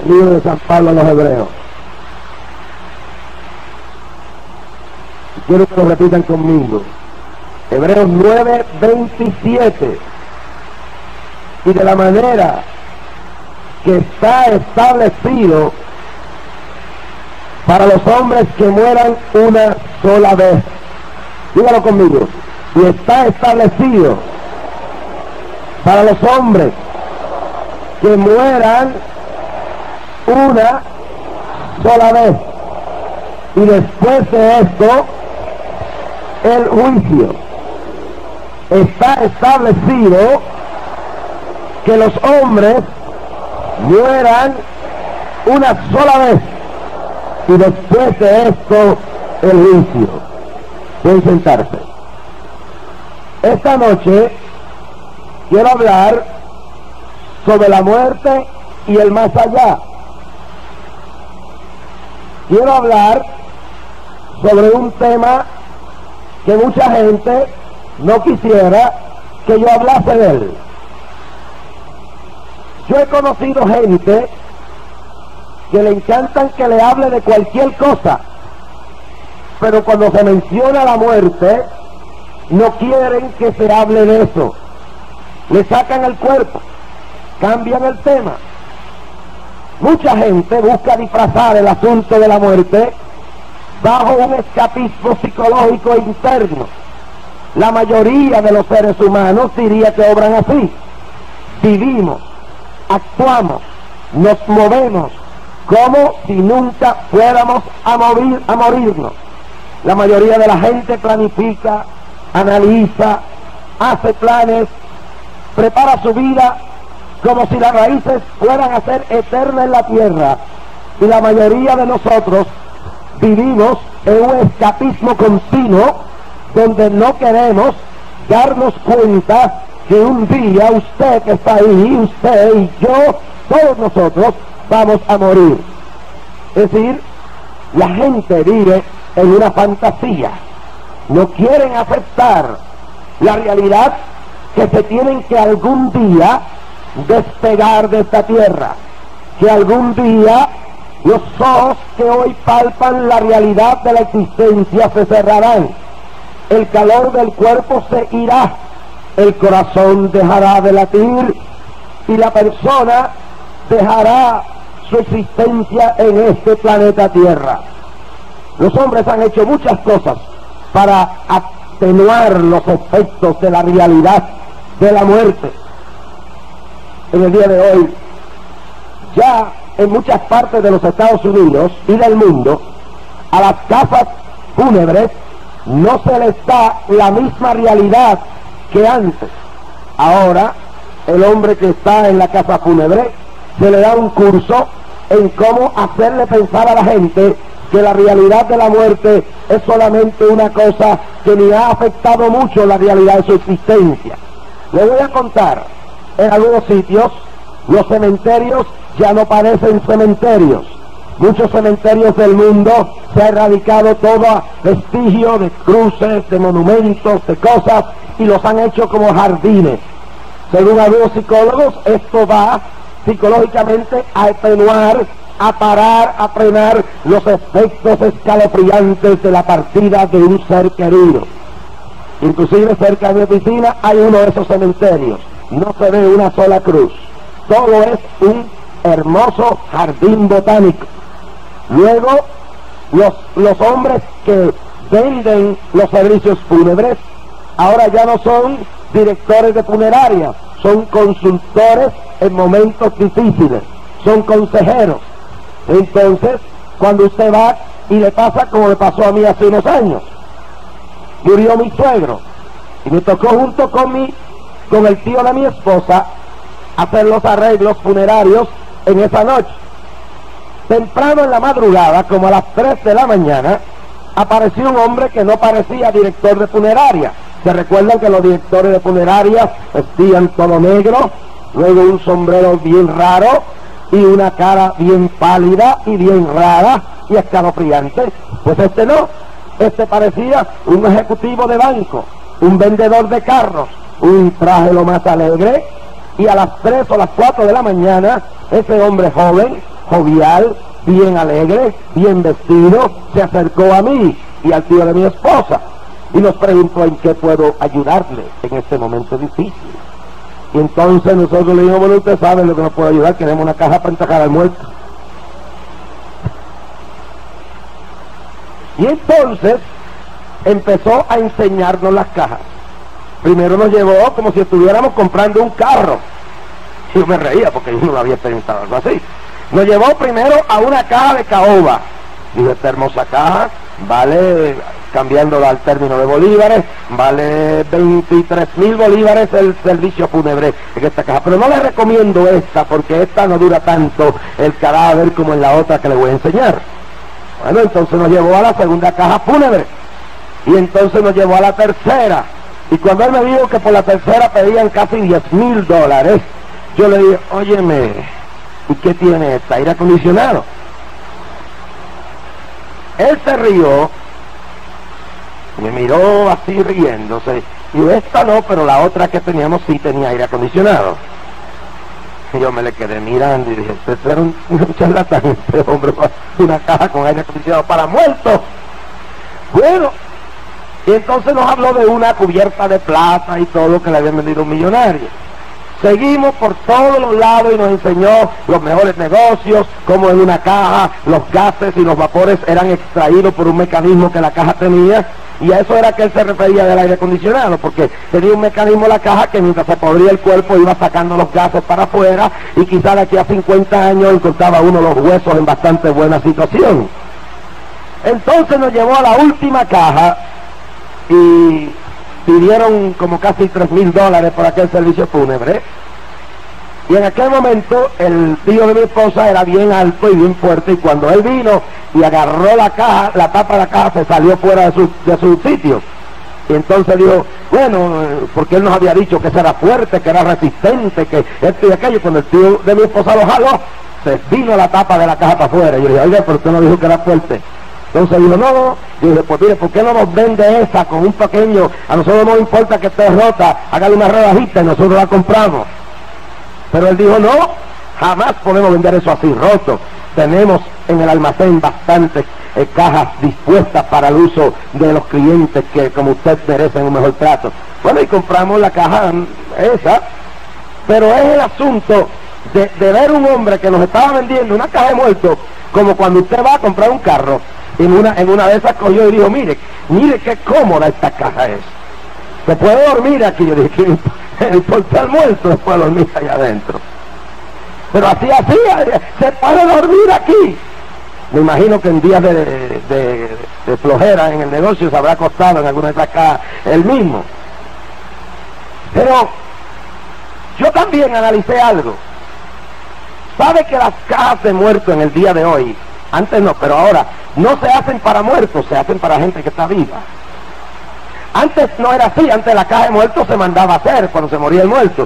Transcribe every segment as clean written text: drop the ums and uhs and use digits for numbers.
El libro de San Pablo a los Hebreos. Quiero que lo repitan conmigo. Hebreos 9:27. Y de la manera que está establecido para los hombres que mueran una sola vez. Dígalo conmigo. Y está establecido para los hombres que mueran una sola vez. Y después de esto, el juicio. Está establecido que los hombres mueran una sola vez. Y después de esto, el juicio. Pueden sentarse. Esta noche quiero hablar sobre la muerte y el más allá. Quiero hablar sobre un tema que mucha gente no quisiera que yo hablase de él. Yo he conocido gente que le encantan que le hable de cualquier cosa, pero cuando se menciona la muerte, no quieren que se hable de eso. Le sacan el cuerpo, cambian el tema. Mucha gente busca disfrazar el asunto de la muerte bajo un escapismo psicológico interno. La mayoría de los seres humanos diría que obran así. Vivimos, actuamos, nos movemos como si nunca fuéramos a morirnos. La mayoría de la gente planifica, analiza, hace planes, prepara su vida como si las raíces fueran a ser eternas en la tierra. Y la mayoría de nosotros vivimos en un escapismo continuo donde no queremos darnos cuenta que un día usted que está ahí, usted y yo, todos nosotros vamos a morir. Es decir, la gente vive en una fantasía. No quieren aceptar la realidad que se tienen que algún día despegar de esta tierra, que algún día los ojos que hoy palpan la realidad de la existencia se cerrarán, el calor del cuerpo se irá, el corazón dejará de latir y la persona dejará su existencia en este planeta Tierra. Los hombres han hecho muchas cosas para atenuar los efectos de la realidad de la muerte. En el día de hoy, ya en muchas partes de los Estados Unidos y del mundo, a las casas fúnebres no se les da la misma realidad que antes. Ahora, el hombre que está en la casa fúnebre se le da un curso en cómo hacerle pensar a la gente que la realidad de la muerte es solamente una cosa que ni ha afectado mucho la realidad de su existencia. Les voy a contar, en algunos sitios los cementerios ya no parecen cementerios. Muchos cementerios del mundo se ha erradicado todo vestigio de cruces, de monumentos, de cosas, y los han hecho como jardines. Según algunos psicólogos, esto va psicológicamente a atenuar, a parar, a frenar los efectos escalofriantes de la partida de un ser querido. Inclusive cerca de mi oficina hay uno de esos cementerios. No se ve una sola cruz. Todo es un hermoso jardín botánico. Luego, los hombres que venden los servicios fúnebres ahora ya no son directores de funeraria, son consultores en momentos difíciles, son consejeros. Entonces, cuando usted va y le pasa como le pasó a mí hace unos años, murió mi suegro y me tocó junto con el tío de mi esposa hacer los arreglos funerarios en esa noche. Temprano en la madrugada, como a las 3 de la mañana, apareció un hombre que no parecía director de funeraria. Se recuerdan que los directores de funeraria vestían todo negro, luego un sombrero bien raro y una cara bien pálida y bien rara y escalofriante. Pues este no, este parecía un ejecutivo de banco, un vendedor de carros, un traje lo más alegre, y a las 3 o las 4 de la mañana ese hombre joven jovial, bien alegre, bien vestido, se acercó a mí y al tío de mi esposa y nos preguntó en qué puedo ayudarle en este momento difícil. Y entonces nosotros le dijimos, bueno, usted sabe lo que nos puede ayudar, queremos una caja para enterrar al muerto. Y entonces empezó a enseñarnos las cajas. Primero nos llevó como si estuviéramos comprando un carro. Y yo me reía porque yo no lo había experimentado algo así. Nos llevó primero a una caja de caoba. Dijo, esta hermosa caja vale, cambiándola al término de bolívares, vale 23,000 bolívares el servicio fúnebre en esta caja. Pero no le recomiendo esta porque esta no dura tanto el cadáver como en la otra que le voy a enseñar. Bueno, entonces nos llevó a la segunda caja fúnebre. Y entonces nos llevó a la tercera. Y cuando él me dijo que por la tercera pedían casi $10,000, yo le dije, óyeme, ¿y qué tiene esta? ¿Aire acondicionado? Él se rió, me miró así riéndose, y esta no, pero la otra que teníamos sí tenía aire acondicionado. Y yo me le quedé mirando y dije, usted era un charlatán, este hombre, una caja con aire acondicionado para muertos. Bueno, y entonces nos habló de una cubierta de plata y todo que le habían vendido un millonario. Seguimos por todos los lados y nos enseñó los mejores negocios, como en una caja los gases y los vapores eran extraídos por un mecanismo que la caja tenía, y a eso era que él se refería del aire acondicionado, porque tenía un mecanismo la caja que mientras se podría el cuerpo iba sacando los gases para afuera, y quizá de aquí a 50 años encontraba uno los huesos en bastante buena situación. Entonces nos llevó a la última caja y pidieron como casi $3,000 por aquel servicio fúnebre. Y en aquel momento el tío de mi esposa era bien alto y bien fuerte, y cuando él vino y agarró la caja, la tapa de la caja se salió fuera de su sitio. Y entonces dijo, bueno, porque él nos había dicho que ese era fuerte, que era resistente, que esto y aquello. Cuando el tío de mi esposa lo jaló, se vino la tapa de la caja para afuera. Y yo le dije, oiga, ¿por qué no dijo que era fuerte? Entonces dijo, no, yo dije, pues mire, ¿por qué no nos vende esa con un pequeño? A nosotros no nos importa que esté rota, hágale una rebajita y nosotros la compramos. Pero él dijo, no, jamás podemos vender eso así roto. Tenemos en el almacén bastantes cajas dispuestas para el uso de los clientes que como usted merecen un mejor trato. Bueno, y compramos la caja esa, pero es el asunto de ver un hombre que nos estaba vendiendo una caja de muertos, como cuando usted va a comprar un carro. En una de esas cogió y dijo, mire qué cómoda esta caja es. Se puede dormir aquí. Yo dije, el portal muerto se puede dormir allá adentro. Pero así, se puede dormir aquí. Me imagino que en días de flojera en el negocio se habrá costado en alguna de esas cajas el mismo. Pero yo también analicé algo. ¿Sabe que las cajas de muertos en el día de hoy, antes no, pero ahora, no se hacen para muertos, se hacen para gente que está viva? Antes no era así, antes la caja de muertos se mandaba a hacer cuando se moría el muerto.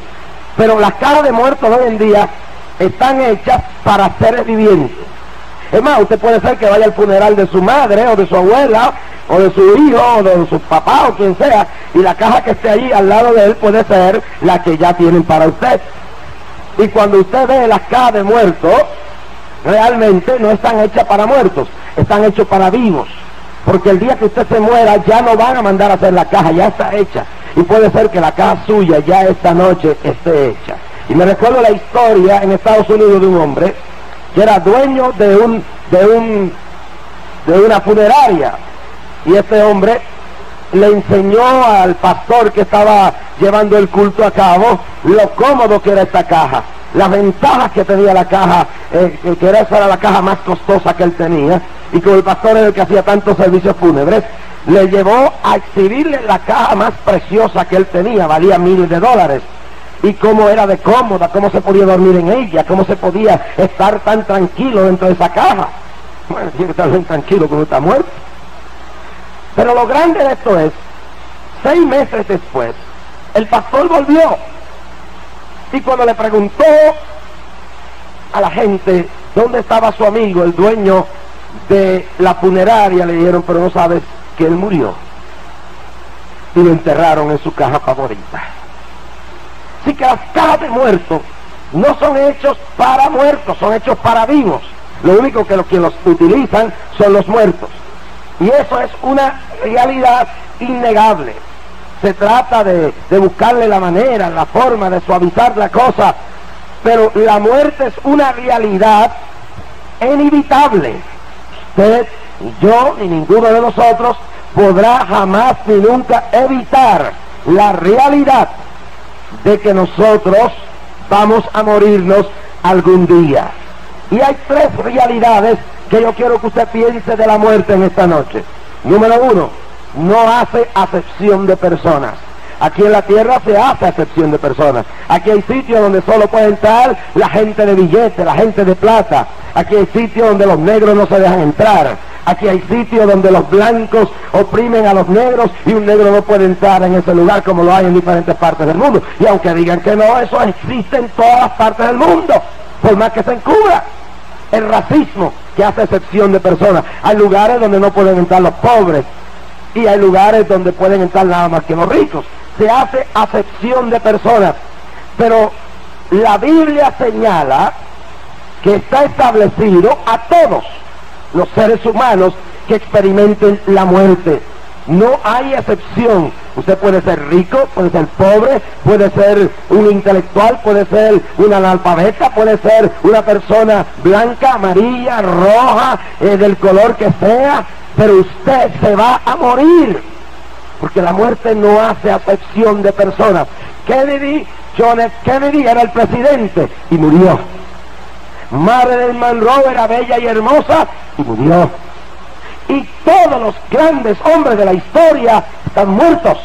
Pero las cajas de muertos hoy en día están hechas para seres vivientes. Es más, usted puede ser que vaya al funeral de su madre, o de su abuela, o de su hijo, o de su papá, o quien sea, y la caja que esté ahí al lado de él puede ser la que ya tienen para usted. Y cuando usted ve las cajas de muertos, realmente no están hechas para muertos, están hechas para vivos. Porque el día que usted se muera ya no van a mandar a hacer la caja, ya está hecha. Y puede ser que la caja suya ya esta noche esté hecha. Y me recuerdo la historia en Estados Unidos de un hombre que era dueño de una funeraria. Y este hombre le enseñó al pastor que estaba llevando el culto a cabo lo cómodo que era esta caja, las ventajas que tenía la caja, que esa era la caja más costosa que él tenía, y como el pastor era el que hacía tantos servicios fúnebres, le llevó a exhibirle la caja más preciosa que él tenía, valía $1,000, y cómo era de cómoda, cómo se podía dormir en ella, cómo se podía estar tan tranquilo dentro de esa caja. Bueno, tiene que estar bien tranquilo cuando está muerto. Pero lo grande de esto es, 6 meses después, el pastor volvió, y cuando le preguntó a la gente dónde estaba su amigo, el dueño de la funeraria, le dijeron, pero no sabes que él murió, y lo enterraron en su caja favorita. Así que las cajas de muertos no son hechos para muertos, son hechos para vivos. Lo único que los que los utilizan son los muertos. Y eso es una realidad innegable. Se trata de buscarle la manera, la forma de suavizar la cosa, pero la muerte es una realidad inevitable. Usted, ni yo, ni ninguno de nosotros podrá jamás ni nunca evitar la realidad de que nosotros vamos a morirnos algún día. Y hay tres realidades que yo quiero que usted piense de la muerte en esta noche. Número uno, no hace acepción de personas. Aquí en la tierra se hace acepción de personas. Aquí hay sitios donde solo puede entrar la gente de billete, la gente de plata. Aquí hay sitios donde los negros no se dejan entrar. Aquí hay sitios donde los blancos oprimen a los negros y un negro no puede entrar en ese lugar, como lo hay en diferentes partes del mundo. Y aunque digan que no, eso existe en todas las partes del mundo, por más que se encubra. El racismo, que hace excepción de personas. Hay lugares donde no pueden entrar los pobres y hay lugares donde pueden entrar nada más que los ricos. Se hace acepción de personas, pero la Biblia señala que está establecido a todos los seres humanos que experimenten la muerte. No hay excepción. Usted puede ser rico, puede ser pobre, puede ser un intelectual, puede ser un analfabeta, puede ser una persona blanca, amarilla, roja, del color que sea, pero usted se va a morir, porque la muerte no hace acepción de personas. John F. Kennedy era el presidente y murió. Marilyn Monroe era bella y hermosa y murió. Y todos los grandes hombres de la historia están muertos.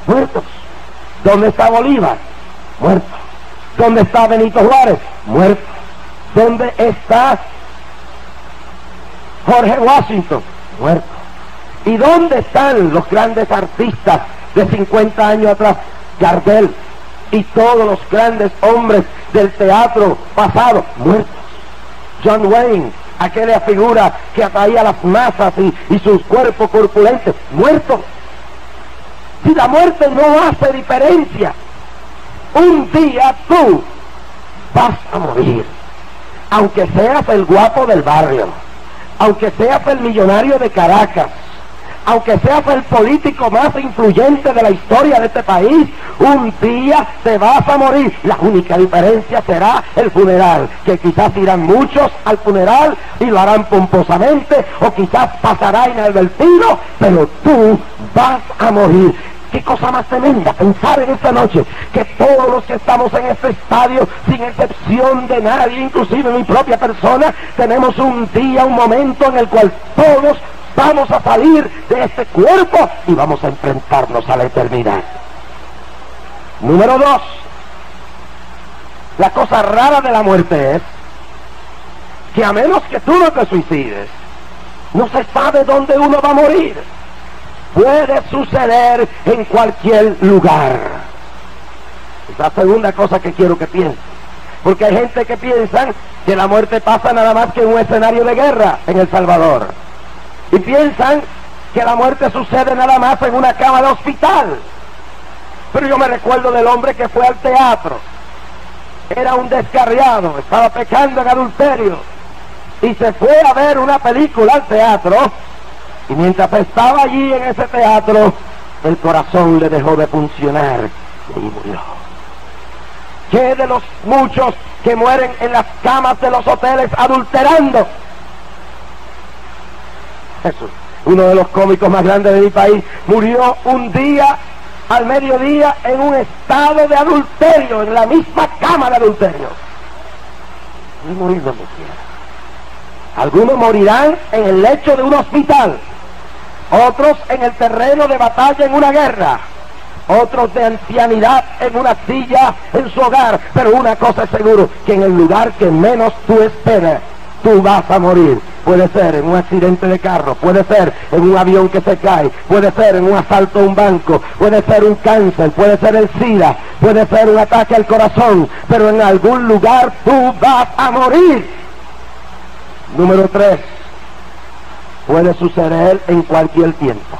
Muertos. ¿Dónde está Bolívar? Muerto. ¿Dónde está Benito Juárez? Muerto. ¿Dónde está George Washington? Muerto. ¿Y dónde están los grandes artistas de 50 años atrás? Gardel y todos los grandes hombres del teatro pasado, muertos. John Wayne, aquella figura que atraía a las masas y sus cuerpos corpulentos, muertos. Si la muerte no hace diferencia, un día tú vas a morir, aunque seas el guapo del barrio, aunque seas el millonario de Caracas, aunque seas el político más influyente de la historia de este país, un día te vas a morir. La única diferencia será el funeral, que quizás irán muchos al funeral y lo harán pomposamente, o quizás pasará inadvertido, pero tú vas a morir. Qué cosa más tremenda pensar en esta noche que todos los que estamos en este estadio, sin excepción de nadie, inclusive mi propia persona, tenemos un día, un momento en el cual todos vamos a salir de este cuerpo y vamos a enfrentarnos a la eternidad. Número 2, la cosa rara de la muerte es que a menos que tú no te suicides, no se sabe dónde uno va a morir. Puede suceder en cualquier lugar. Es la segunda cosa que quiero que piensen, porque hay gente que piensa que la muerte pasa nada más que en un escenario de guerra en El Salvador. Y piensan que la muerte sucede nada más en una cama de hospital. Pero yo me recuerdo del hombre que fue al teatro. Era un descarriado, estaba pecando en adulterio. Y se fue a ver una película al teatro. Y mientras estaba allí en ese teatro, el corazón le dejó de funcionar y murió. ¿Qué de los muchos que mueren en las camas de los hoteles adulterando? Jesús, uno de los cómicos más grandes de mi país, murió un día al mediodía en un estado de adulterio, en la misma cama de adulterio. Y morir donde quiera. Algunos morirán en el lecho de un hospital, otros en el terreno de batalla en una guerra, otros de ancianidad en una silla en su hogar. Pero una cosa es seguro, que en el lugar que menos tú esperas, tú vas a morir. Puede ser en un accidente de carro, puede ser en un avión que se cae, puede ser en un asalto a un banco, puede ser un cáncer, puede ser el SIDA, puede ser un ataque al corazón, pero en algún lugar tú vas a morir. Número 3, puede suceder en cualquier tiempo.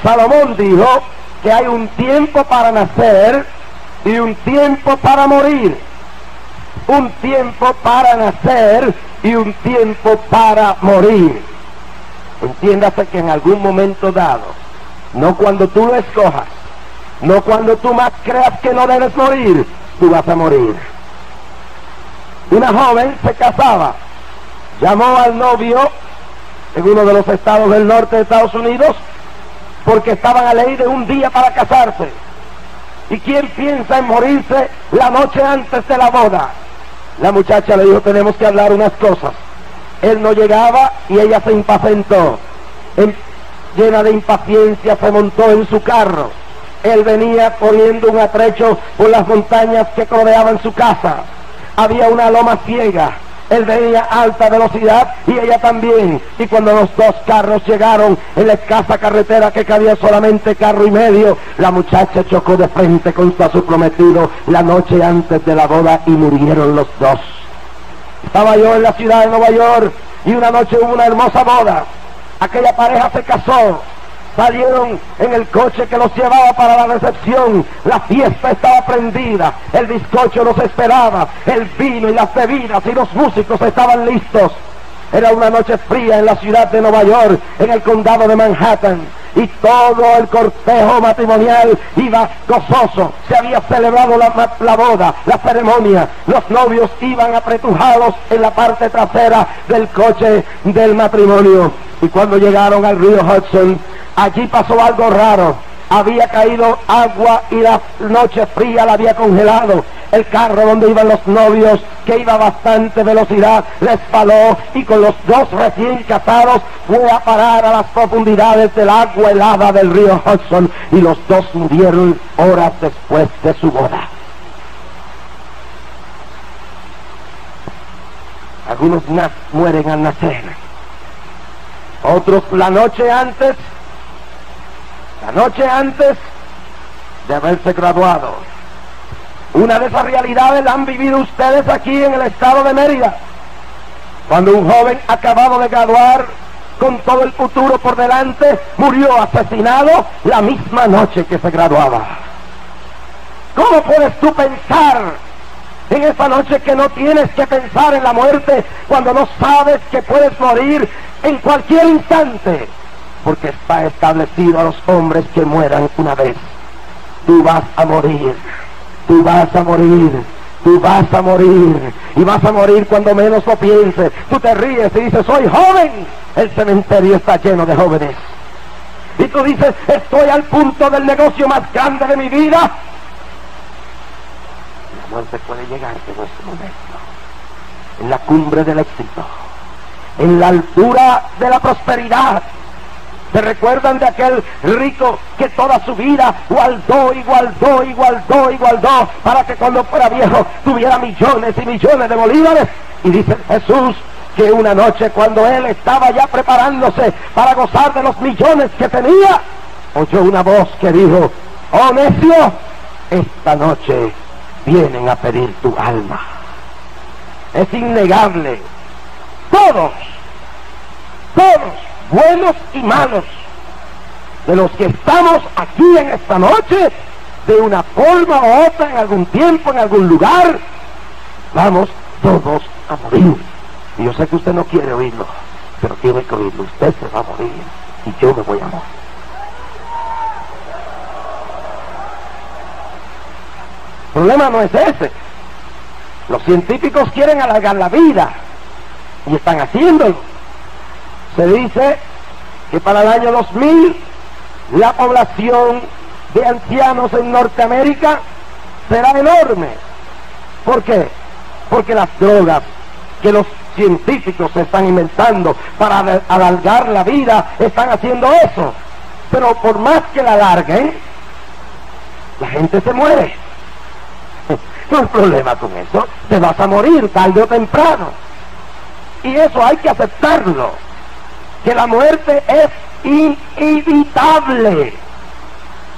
Salomón dijo que hay un tiempo para nacer y un tiempo para morir, un tiempo para nacer y un tiempo para morir. Entiéndase que en algún momento dado, no cuando tú lo escojas, no cuando tú más creas que no debes morir, tú vas a morir. Una joven se casaba, llamó al novio en uno de los estados del norte de Estados Unidos, porque estaban a ley de un día para casarse. ¿Y quién piensa en morirse la noche antes de la boda? La muchacha le dijo, tenemos que hablar unas cosas. Él no llegaba y ella se impacientó. Llena de impaciencia se montó en su carro. Él venía corriendo un atrecho por las montañas que rodeaban su casa. Había una loma ciega. Él venía a alta velocidad y ella también. Y cuando los dos carros llegaron en la escasa carretera que cabía solamente carro y medio, la muchacha chocó de frente contra su prometido la noche antes de la boda y murieron los dos. Estaba yo en la ciudad de Nueva York y una noche hubo una hermosa boda. Aquella pareja se casó. Salieron en el coche que los llevaba para la recepción. La fiesta estaba prendida, el bizcocho los esperaba, el vino y las bebidas y los músicos estaban listos. Era una noche fría en la ciudad de Nueva York, en el condado de Manhattan, y todo el cortejo matrimonial iba gozoso. Se había celebrado la boda, la ceremonia. Los novios iban apretujados en la parte trasera del coche del matrimonio. Y cuando llegaron al río Hudson, allí pasó algo raro. Había caído agua y la noche fría la había congelado. El carro donde iban los novios, que iba a bastante velocidad, resbaló y con los dos recién casados fue a parar a las profundidades del agua helada del río Hudson, y los dos murieron horas después de su boda. Algunos mueren al nacer, otros la noche antes de haberse graduado. Una de esas realidades la han vivido ustedes aquí en el estado de Mérida, cuando un joven acabado de graduar con todo el futuro por delante murió asesinado la misma noche que se graduaba. ¿Cómo puedes tú pensar en esa noche que no tienes que pensar en la muerte, cuando no sabes que puedes morir en cualquier instante? Porque está establecido a los hombres que mueran una vez. Tú vas a morir, tú vas a morir, tú vas a morir, y vas a morir cuando menos lo pienses. Tú te ríes y dices, soy joven. El cementerio está lleno de jóvenes. Y tú dices, estoy al punto del negocio más grande de mi vida. La muerte puede llegar en ese momento, en la cumbre del éxito, en la altura de la prosperidad. ¿Se recuerdan de aquel rico que toda su vida guardó para que cuando fuera viejo tuviera millones y millones de bolívares? Y dice Jesús que una noche, cuando él estaba ya preparándose para gozar de los millones que tenía, oyó una voz que dijo, oh necio, esta noche vienen a pedir tu alma. Es innegable, todos, buenos y malos, de los que estamos aquí en esta noche, de una forma u otra, en algún tiempo, en algún lugar, vamos todos a morir. Y yo sé que usted no quiere oírlo, pero tiene que oírlo. Usted se va a morir y yo me voy a morir. El problema no es ese. Los científicos quieren alargar la vida y están haciéndolo. Se dice que para el año 2000 la población de ancianos en Norteamérica será enorme. ¿Por qué? Porque las drogas que los científicos se están inventando para alargar la vida están haciendo eso. Pero por más que la alarguen, la gente se muere. No hay problema con eso. Te vas a morir tarde o temprano. Y eso hay que aceptarlo. Que la muerte es inevitable.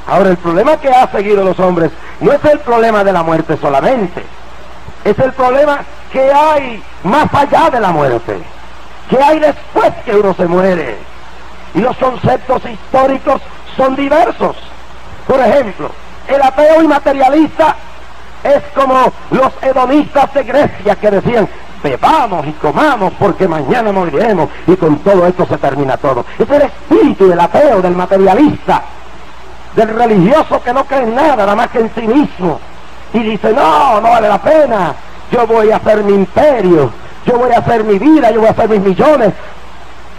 Ahora, el problema que ha seguido los hombres no es el problema de la muerte solamente. Es el problema que hay más allá de la muerte. Que hay después que uno se muere. Y los conceptos históricos son diversos. Por ejemplo, el ateo y materialista Es como los hedonistas de Grecia que decían: bebamos y comamos porque mañana moriremos, y con todo esto se termina todo. Es el espíritu del ateo, del materialista, del religioso que no cree en nada más que en sí mismo, y dice: no vale la pena, yo voy a hacer mi imperio, yo voy a hacer mi vida, yo voy a hacer mis millones,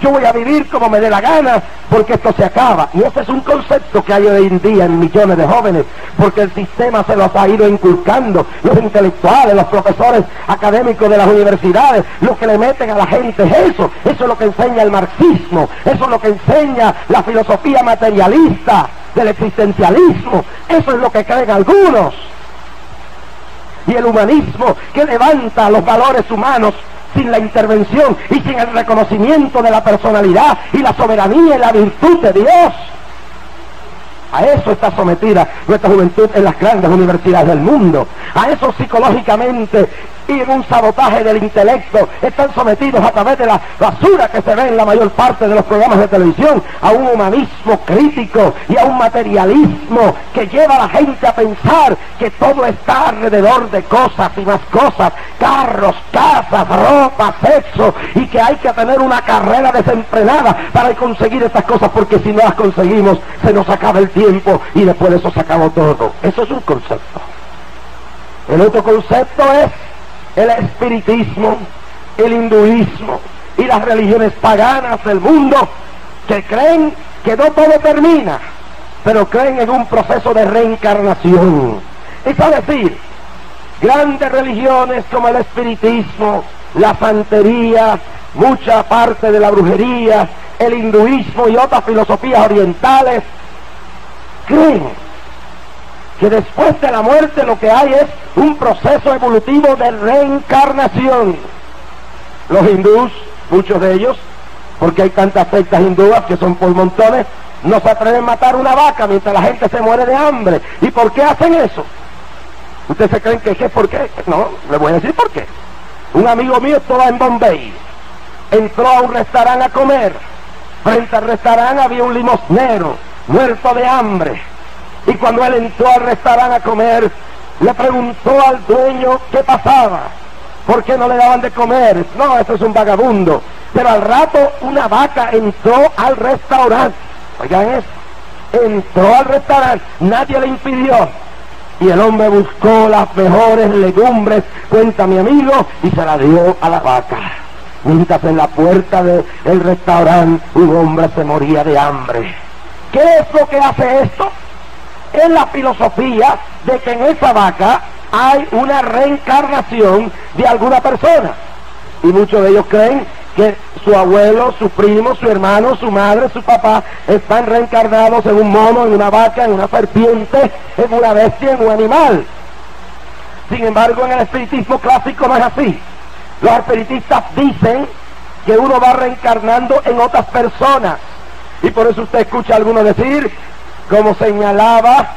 yo voy a vivir como me dé la gana, porque esto se acaba. Y ese es un concepto que hay hoy en día en millones de jóvenes, porque el sistema se los ha ido inculcando, los intelectuales, los profesores académicos de las universidades, lo que le meten a la gente es eso es lo que enseña el marxismo, eso es lo que enseña la filosofía materialista del existencialismo, eso es lo que creen algunos. Y el humanismo, que levanta los valores humanos sin la intervención y sin el reconocimiento de la personalidad y la soberanía y la virtud de Dios. A eso está sometida nuestra juventud en las grandes universidades del mundo. A eso psicológicamente y en un sabotaje del intelecto están sometidos a través de la basura que se ve en la mayor parte de los programas de televisión, a un humanismo crítico y a un materialismo que lleva a la gente a pensar que todo está alrededor de cosas y más cosas, carros, casas, ropa, sexo, y que hay que tener una carrera desenfrenada para conseguir estas cosas, porque si no las conseguimos se nos acaba el tiempo y después de eso se acabó todo. Eso es un concepto. El otro concepto es el espiritismo, el hinduismo y las religiones paganas del mundo, que creen que no todo termina, pero creen en un proceso de reencarnación. Es decir, grandes religiones como el espiritismo, la santería, mucha parte de la brujería, el hinduismo y otras filosofías orientales, creen que después de la muerte lo que hay es un proceso evolutivo de reencarnación. Los hindús, muchos de ellos, porque hay tantas sectas hindúas que son por montones, no se atreven a matar una vaca mientras la gente se muere de hambre. ¿Y por qué hacen eso? ¿Ustedes se creen que es por qué? No, les voy a decir por qué. Un amigo mío estaba en Bombay, entró a un restaurante a comer. Frente al restaurante había un limosnero muerto de hambre, y cuando él entró al restaurante a comer, le preguntó al dueño qué pasaba, por qué no le daban de comer. No, eso es un vagabundo. Pero al rato una vaca entró al restaurante. Oigan eso, entró al restaurante, nadie le impidió, y el hombre buscó las mejores legumbres, cuenta mi amigo, y se la dio a la vaca. Mientras en la puerta del restaurante un hombre se moría de hambre. ¿Qué es lo que hace esto? Es la filosofía de que en esa vaca hay una reencarnación de alguna persona, y muchos de ellos creen que su abuelo, su primo, su hermano, su madre, su papá están reencarnados en un mono, en una vaca, en una serpiente, en una bestia, en un animal. Sin embargo, en el espiritismo clásico no es así. Los espiritistas dicen que uno va reencarnando en otras personas, y por eso usted escucha a algunos decir, como señalaba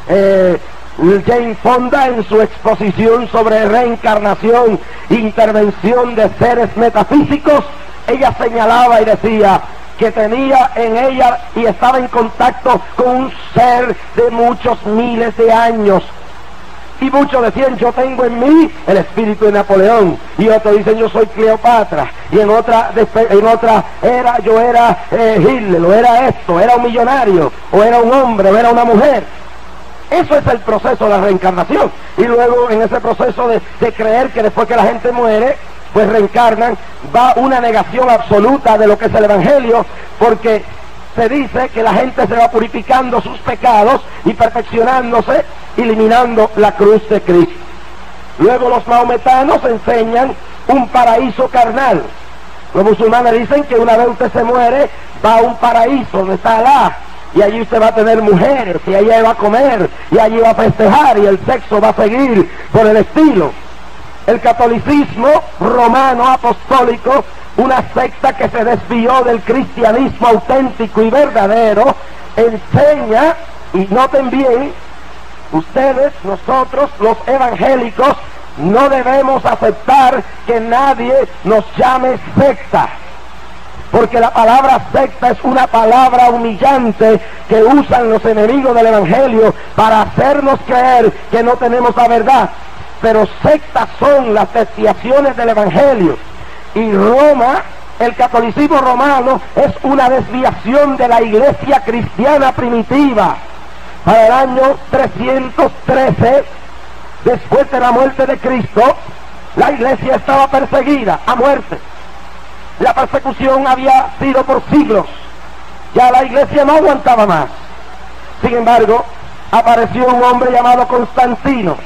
Jane Fonda en su exposición sobre reencarnación, intervención de seres metafísicos, ella señalaba y decía que tenía en ella y estaba en contacto con un ser de muchos miles de años. Y muchos decían, yo tengo en mí el espíritu de Napoleón, y otros dicen, yo soy Cleopatra, y en otra era, yo era Hitler, o era esto, era un millonario, o era un hombre, o era una mujer. Eso es el proceso de la reencarnación. Y luego en ese proceso de creer que después que la gente muere, pues reencarnan, va una negación absoluta de lo que es el Evangelio, porque se dice que la gente se va purificando sus pecados y perfeccionándose, eliminando la cruz de Cristo. Luego los mahometanos enseñan un paraíso carnal. Los musulmanes dicen que una vez usted se muere, va a un paraíso donde está Alá, y allí usted va a tener mujeres, y allí va a comer, y allí va a festejar, y el sexo va a seguir por el estilo. El catolicismo romano apostólico, una secta que se desvió del cristianismo auténtico y verdadero, enseña, y noten bien, ustedes, nosotros, los evangélicos, no debemos aceptar que nadie nos llame secta, porque la palabra secta es una palabra humillante que usan los enemigos del Evangelio para hacernos creer que no tenemos la verdad. Pero sectas son las desviaciones del Evangelio, y Roma, el catolicismo romano, es una desviación de la iglesia cristiana primitiva. Para el año 313, después de la muerte de Cristo, la iglesia estaba perseguida a muerte. La persecución había sido por siglos. Ya la iglesia no aguantaba más. Sin embargo, apareció un hombre llamado Constantino,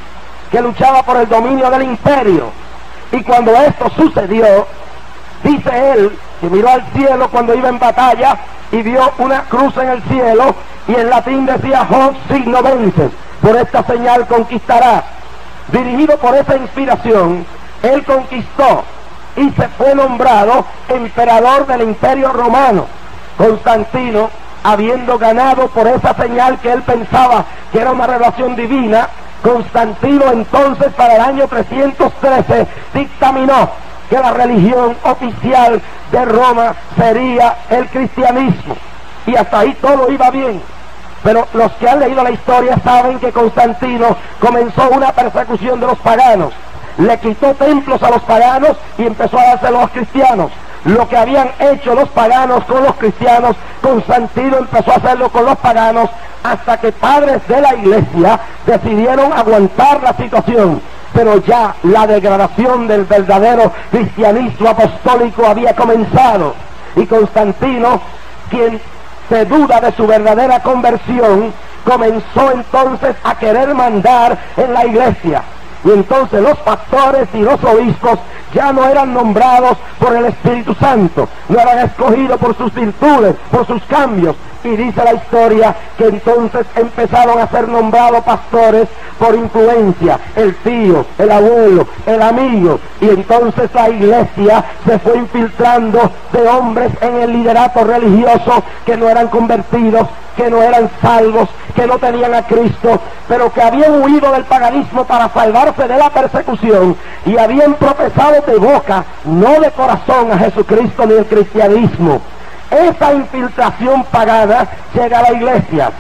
que luchaba por el dominio del imperio. Y cuando esto sucedió, dice él que miró al cielo cuando iba en batalla y vio una cruz en el cielo, y en latín decía: hoc signo vences, por esta señal conquistarás. Dirigido por esa inspiración, él conquistó y se fue nombrado emperador del imperio romano. Constantino, habiendo ganado por esa señal que él pensaba que era una revelación divina, Constantino entonces, para el año 313, dictaminó que la religión oficial de Roma sería el cristianismo. Y hasta ahí todo iba bien. Pero los que han leído la historia saben que Constantino comenzó una persecución de los paganos. Le quitó templos a los paganos y empezó a dárselo a los cristianos. Lo que habían hecho los paganos con los cristianos, Constantino empezó a hacerlo con los paganos, hasta que padres de la iglesia decidieron aguantar la situación. Pero ya la degradación del verdadero cristianismo apostólico había comenzado, y Constantino, quien se duda de su verdadera conversión, comenzó entonces a querer mandar en la iglesia. Y entonces los pastores y los obispos ya no eran nombrados por el Espíritu Santo, no eran escogidos por sus virtudes, por sus cambios. Y dice la historia que entonces empezaron a ser nombrados pastores por influencia, el tío, el abuelo, el amigo. Y entonces la iglesia se fue infiltrando de hombres en el liderato religioso que no eran convertidos, que no eran salvos, que no tenían a Cristo, pero que habían huido del paganismo para salvarse de la persecución, y habían profesado de boca, no de corazón, a Jesucristo ni el cristianismo. Esa infiltración pagana llega a la iglesia.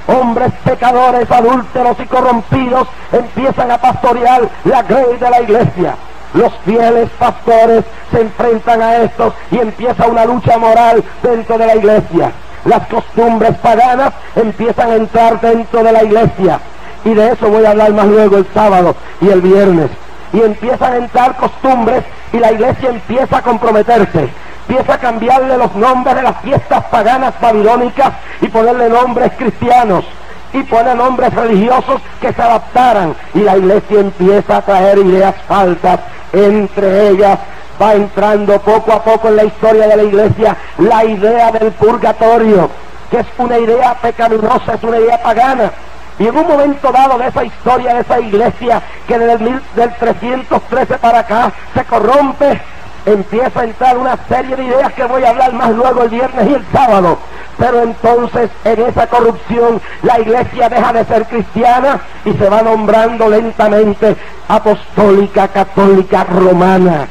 Hombres pecadores, adúlteros y corrompidos empiezan a pastorear la grey de la iglesia. Los fieles pastores se enfrentan a estos y empieza una lucha moral dentro de la iglesia. Las costumbres paganas empiezan a entrar dentro de la iglesia, y de eso voy a hablar más luego el sábado y el viernes. Y empiezan a entrar costumbres y la iglesia empieza a comprometerse, empieza a cambiarle los nombres de las fiestas paganas babilónicas y ponerle nombres cristianos, y pone nombres religiosos que se adaptaran, y la iglesia empieza a traer ideas falsas. Entre ellas va entrando poco a poco en la historia de la iglesia la idea del purgatorio, que es una idea pecaminosa, es una idea pagana. Y en un momento dado de esa historia, de esa iglesia que del 313 para acá se corrompe, empieza a entrar una serie de ideas que voy a hablar más luego el viernes y el sábado. Pero entonces en esa corrupción la iglesia deja de ser cristiana y se va nombrando lentamente apostólica, católica, romana.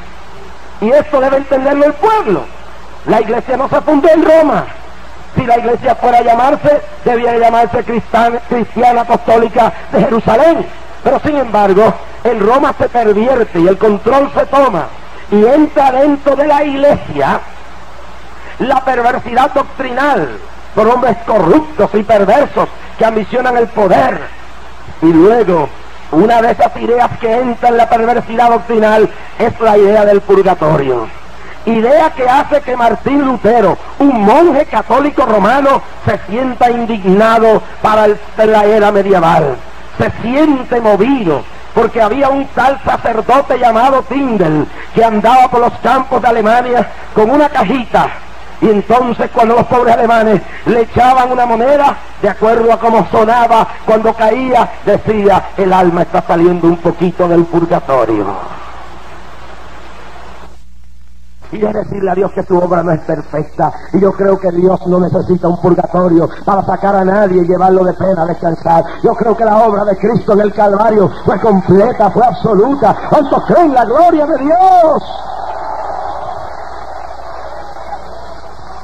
Y esto debe entenderlo el pueblo. La iglesia no se fundó en Roma. Si la iglesia fuera a llamarse, debía llamarse Cristiana Apostólica de Jerusalén. Pero sin embargo, en Roma se pervierte y el control se toma, y entra dentro de la iglesia la perversidad doctrinal por hombres corruptos y perversos que ambicionan el poder. Y luego, una de esas ideas que entra en la perversidad doctrinal es la idea del purgatorio. Idea que hace que Martín Lutero, un monje católico romano, se sienta indignado para la era medieval. Se siente movido, porque había un tal sacerdote llamado Tyndale que andaba por los campos de Alemania con una cajita, y entonces cuando los pobres alemanes le echaban una moneda, de acuerdo a cómo sonaba cuando caía, decía: el alma está saliendo un poquito del purgatorio. Y de decirle a Dios que su obra no es perfecta, y yo creo que Dios no necesita un purgatorio para sacar a nadie y llevarlo de pena a descansar. Yo creo que la obra de Cristo en el Calvario fue completa, fue absoluta. ¿Cuántos creen la gloria de Dios?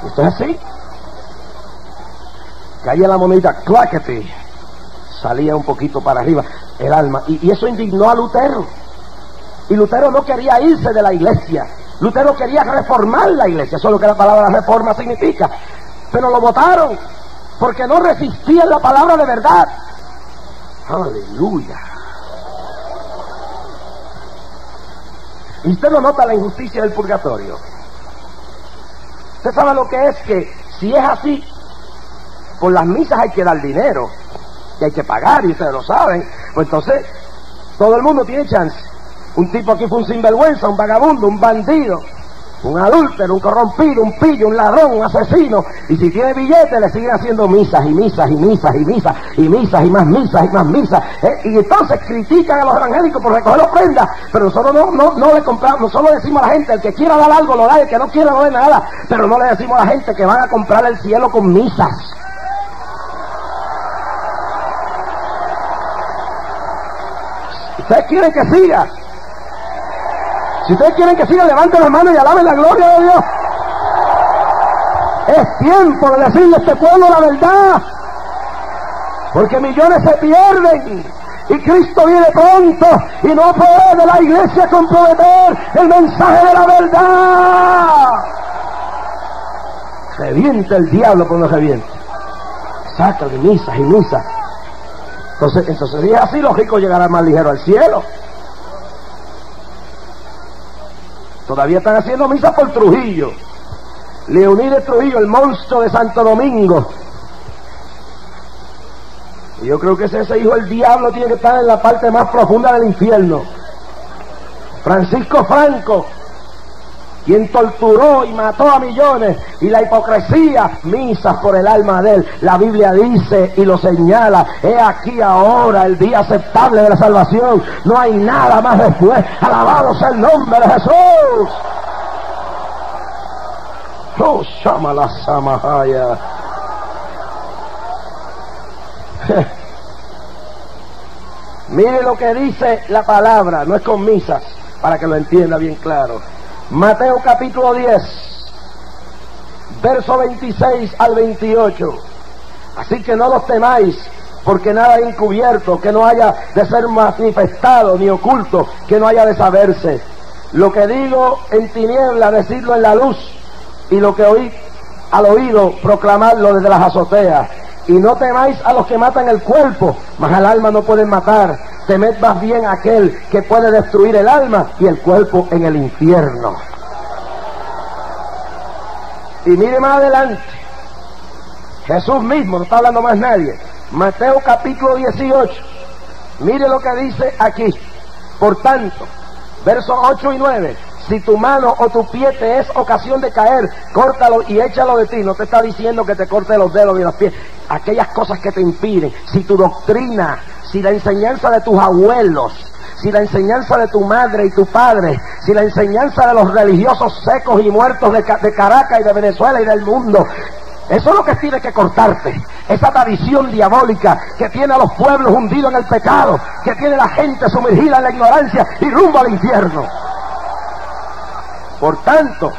Esto es así. Caía la monedita, claquete, salía un poquito para arriba el alma. Y eso indignó a Lutero. Y Lutero no quería irse de la iglesia. Lutero quería reformar la iglesia. Eso es lo que la palabra reforma significa. Pero lo votaron porque no resistían la palabra de verdad. Aleluya. Y usted no nota la injusticia del purgatorio. Usted sabe lo que es, que si es así, por las misas hay que dar dinero y hay que pagar, y ustedes lo saben. Pues entonces todo el mundo tiene chance. Un tipo aquí fue un sinvergüenza, un vagabundo, un bandido, un adúltero, un corrompido, un pillo, un ladrón, un asesino, y si tiene billetes le siguen haciendo misas y misas y misas y misas y misas y más misas y más misas, y entonces critican a los evangélicos por recoger ofrendas. Pero nosotros no le compramos. Nosotros le decimos a la gente: el que quiera dar algo lo da, el que no quiera no dé nada. Pero no le decimos a la gente que van a comprar el cielo con misas. ¿Ustedes quieren que siga? Si ustedes quieren que siga, levanten las manos y alaben la gloria de Dios. Es tiempo de decirle a este pueblo la verdad, porque millones se pierden y Cristo viene pronto, y no puede la iglesia comprometer el mensaje de la verdad. Reviente el diablo cuando reviente. Sácale misas y misas. Entonces si es así, los ricos llegarán más ligero al cielo. Todavía están haciendo misas por Trujillo, Leonides Trujillo, el monstruo de Santo Domingo. Y yo creo que ese hijo del diablo tiene que estar en la parte más profunda del infierno. Francisco Franco, quien torturó y mató a millones, y la hipocresía, misas por el alma de él. La Biblia dice y lo señala: he aquí ahora el día aceptable de la salvación, no hay nada más después. Alabado sea el nombre de Jesús. Oh, llama la samahaya. Mire lo que dice la palabra, no es con misas, para que lo entienda bien claro. Mateo capítulo 10, verso 26 al 28. Así que no los temáis, porque nada encubierto que no haya de ser manifestado, ni oculto que no haya de saberse. Lo que digo en tinieblas, decidlo en la luz, y lo que oí al oído, proclamadlo desde las azoteas. Y no temáis a los que matan el cuerpo, mas al alma no pueden matar. Temed más bien a aquel que puede destruir el alma y el cuerpo en el infierno. Y mire más adelante, Jesús mismo, no está hablando más nadie. Mateo capítulo 18, mire lo que dice aquí. Por tanto, versos 8 y 9: si tu mano o tu pie te es ocasión de caer, córtalo y échalo de ti. No te está diciendo que te corte los dedos y los pies, aquellas cosas que te impiden. Si tu doctrina, si la enseñanza de tus abuelos, si la enseñanza de tu madre y tu padre, si la enseñanza de los religiosos secos y muertos de Caracas y de Venezuela y del mundo, eso es lo que tiene que cortarte. Esa tradición diabólica que tiene a los pueblos hundidos en el pecado, que tiene a la gente sumergida en la ignorancia y rumbo al infierno. Por tanto,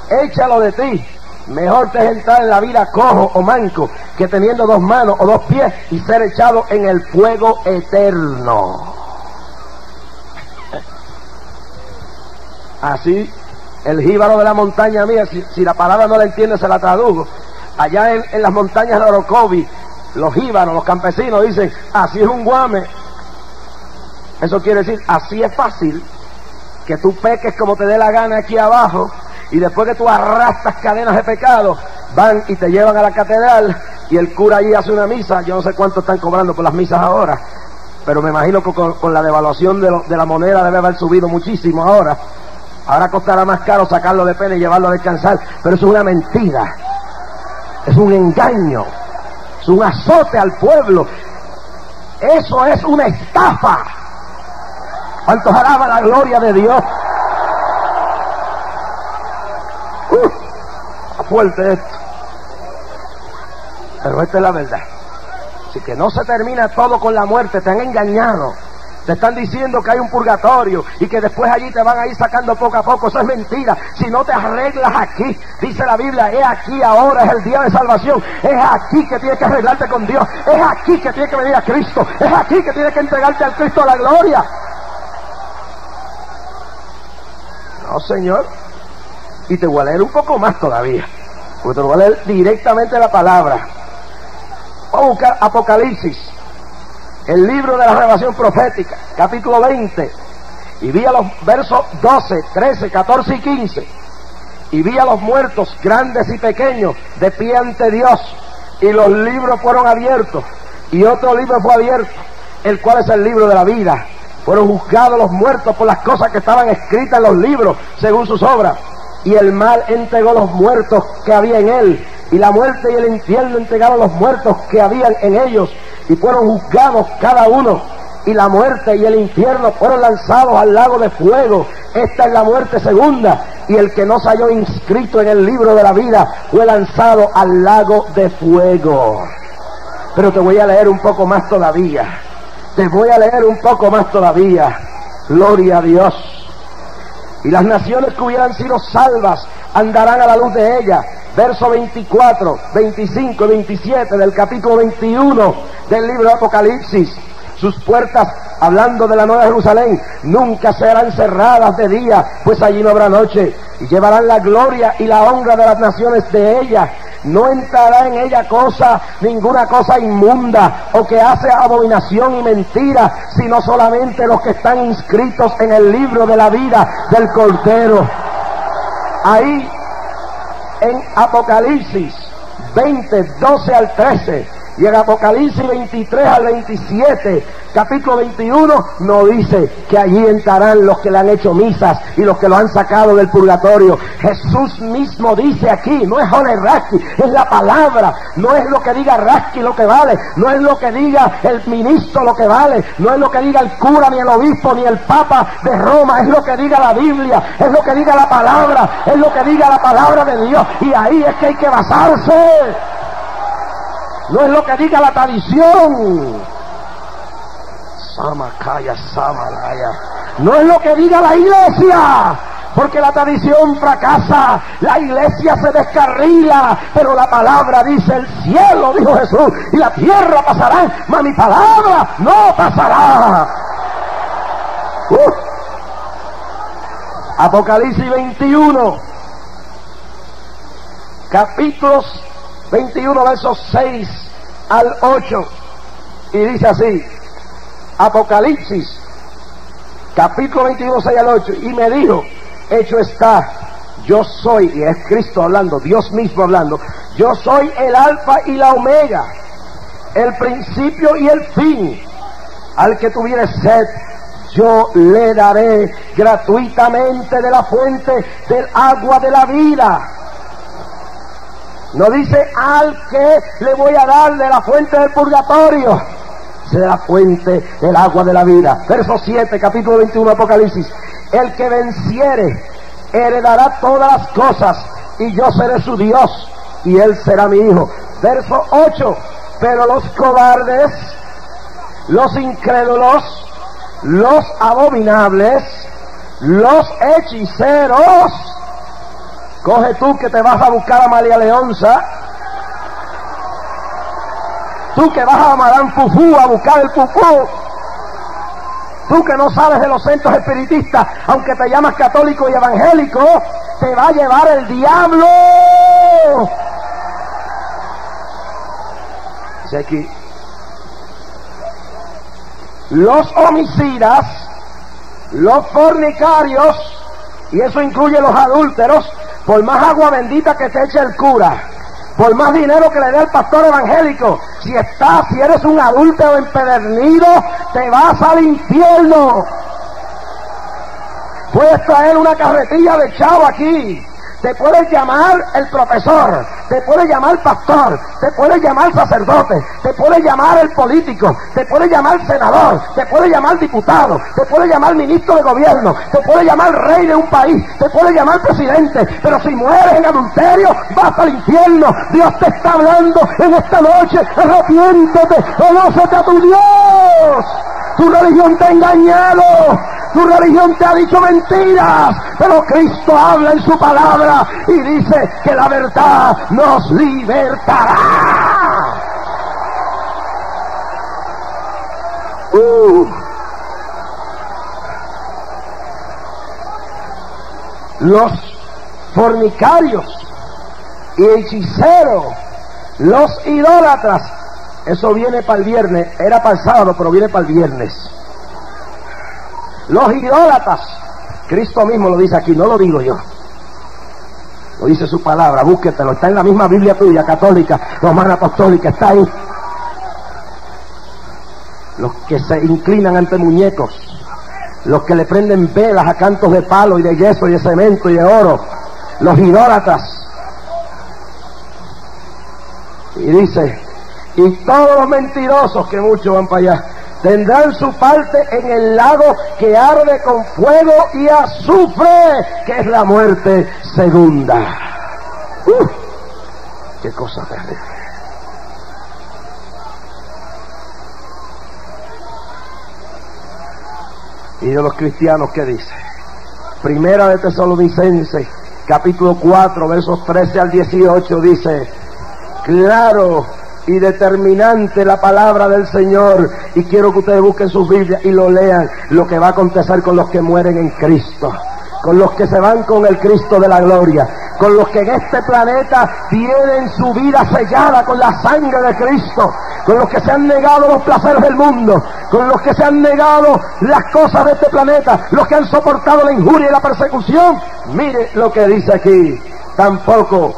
échalo de ti. Mejor te es entrar en la vida cojo o manco, que teniendo dos manos o dos pies y ser echado en el fuego eterno. Así, el jíbaro de la montaña mía, si la palabra no la entiende, se la tradujo. Allá en las montañas de Orocovi, los jíbaros, los campesinos dicen: así es un guame. Eso quiere decir, así es fácil que tú peques como te dé la gana aquí abajo, y después que tú arrastras cadenas de pecado, van y te llevan a la catedral, y el cura allí hace una misa. Yo no sé cuánto están cobrando por las misas ahora, pero me imagino que con la devaluación de la moneda debe haber subido muchísimo ahora. Ahora costará más caro sacarlo de pena y llevarlo a descansar, pero eso es una mentira, es un engaño, es un azote al pueblo, eso es una estafa. ¿Cuántos alaban la gloria de Dios? Fuerte esto, pero esta es la verdad. Así que no se termina todo con la muerte. Te han engañado, Te están diciendo que hay un purgatorio y que después allí te van a ir sacando poco a poco. Eso es mentira. Si no te arreglas aquí, dice la Biblia, es aquí ahora, es el día de salvación. Es aquí que tienes que arreglarte con Dios. Es aquí que tienes que venir a Cristo. Es aquí que tienes que entregarte al Cristo de la gloria. No, Señor. Y te voy a leer un poco más todavía, porque te lo voy a leer directamente la palabra. Vamos a buscar Apocalipsis, el libro de la revelación profética, capítulo 20, y vi a los versos 12, 13, 14 y 15, y vi a los muertos, grandes y pequeños, de pie ante Dios, y los libros fueron abiertos, y otro libro fue abierto, el cual es el libro de la vida. Fueron juzgados los muertos por las cosas que estaban escritas en los libros, según sus obras. Y el mal entregó los muertos que había en él, y la muerte y el infierno entregaron los muertos que habían en ellos, y fueron juzgados cada uno, y la muerte y el infierno fueron lanzados al lago de fuego. Esta es la muerte segunda, y el que no se halló inscrito en el libro de la vida fue lanzado al lago de fuego. Pero te voy a leer un poco más todavía. Te voy a leer un poco más todavía. Gloria a Dios. Y las naciones que hubieran sido salvas andarán a la luz de ella. Verso 24, 25 y 27 del capítulo 21 del libro de Apocalipsis. Sus puertas, hablando de la Nueva Jerusalén, nunca serán cerradas de día, pues allí no habrá noche. Y llevarán la gloria y la honra de las naciones de ella. No entrará en ella ninguna cosa inmunda o que hace abominación y mentira, sino solamente los que están inscritos en el libro de la vida del Cordero. Ahí en Apocalipsis 20, 12 al 13, y en Apocalipsis 23 al 27, capítulo 21, nos dice que allí entrarán los que le han hecho misas y los que lo han sacado del purgatorio. Jesús mismo dice aquí, no es Johnny Rasky, es la palabra. No es lo que diga Rasky lo que vale, no es lo que diga el ministro lo que vale, no es lo que diga el cura, ni el obispo, ni el papa de Roma, es lo que diga la Biblia, es lo que diga la palabra, es lo que diga la palabra de Dios, y ahí es que hay que basarse. No es lo que diga la tradición. Samakaya, Samalaya. No es lo que diga la iglesia, porque la tradición fracasa, la iglesia se descarrila, pero la palabra dice: el cielo, dijo Jesús, y la tierra pasarán, mas mi palabra no pasará. Apocalipsis 21, capítulos 21, versos 6 al 8, y dice así, Apocalipsis, capítulo 21, 6 al 8, y me dijo: hecho está, yo soy, y es Cristo hablando, Dios mismo hablando, yo soy el alfa y la omega, el principio y el fin. Al que tuviere sed, yo le daré gratuitamente de la fuente del agua de la vida. No dice al que le voy a dar de la fuente del purgatorio, dice de la fuente del agua de la vida. Verso 7, capítulo 21, Apocalipsis. El que venciere heredará todas las cosas, y yo seré su Dios, y él será mi hijo. Verso 8. Pero los cobardes, los incrédulos, los abominables, los hechiceros. Coge tú que te vas a buscar a María Leonza, tú que vas a Madame Fufú a buscar el fufú, tú que no sabes de los centros espiritistas, aunque te llamas católico y evangélico, te va a llevar el diablo. Dice aquí: los homicidas, los fornicarios, y eso incluye los adúlteros, por más agua bendita que te eche el cura, por más dinero que le dé el pastor evangélico, si eres un adúltero empedernido, te vas al infierno. Puedes traer una carretilla de chavo aquí, te puedes llamar el profesor, te puedes llamar pastor, te puedes llamar sacerdote, te puedes llamar el político, te puedes llamar senador, te puedes llamar diputado, te puedes llamar ministro de gobierno, te puedes llamar rey de un país, te puedes llamar presidente, pero si mueres en adulterio, vas al infierno. Dios te está hablando en esta noche: arrepiéntete, conócete a tu Dios. Tu religión te ha engañado. Tu religión te ha dicho mentiras. Pero Cristo habla en su palabra y dice que la verdad nos libertará. Los fornicarios y hechiceros, los idólatras, eso viene para el viernes, era para el sábado, pero viene para el viernes. Los idólatras, Cristo mismo lo dice aquí, no lo digo yo, lo dice su palabra, búsquetelo, está en la misma Biblia tuya, católica, romana, apostólica, está ahí. Los que se inclinan ante muñecos, los que le prenden velas a cantos de palo y de yeso y de cemento y de oro, los idólatras. Y dice, y todos los mentirosos, que muchos van para allá, tendrán su parte en el lago que arde con fuego y azufre, que es la muerte segunda. ¡Qué cosa terrible! Y de los cristianos, ¿qué dice? Primera de Tesalonicenses, capítulo 4, versos 13 al 18, dice, claro y determinante la palabra del Señor, y quiero que ustedes busquen sus Biblias y lo lean, lo que va a acontecer con los que mueren en Cristo, con los que se van con el Cristo de la gloria, con los que en este planeta tienen su vida sellada con la sangre de Cristo, con los que se han negado los placeres del mundo, con los que se han negado las cosas de este planeta, los que han soportado la injuria y la persecución. Mire lo que dice aquí: tampoco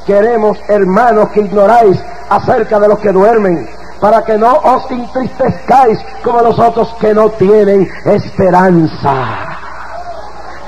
queremos, hermanos, que ignoráis acerca de los que duermen, para que no os entristezcáis como los otros que no tienen esperanza.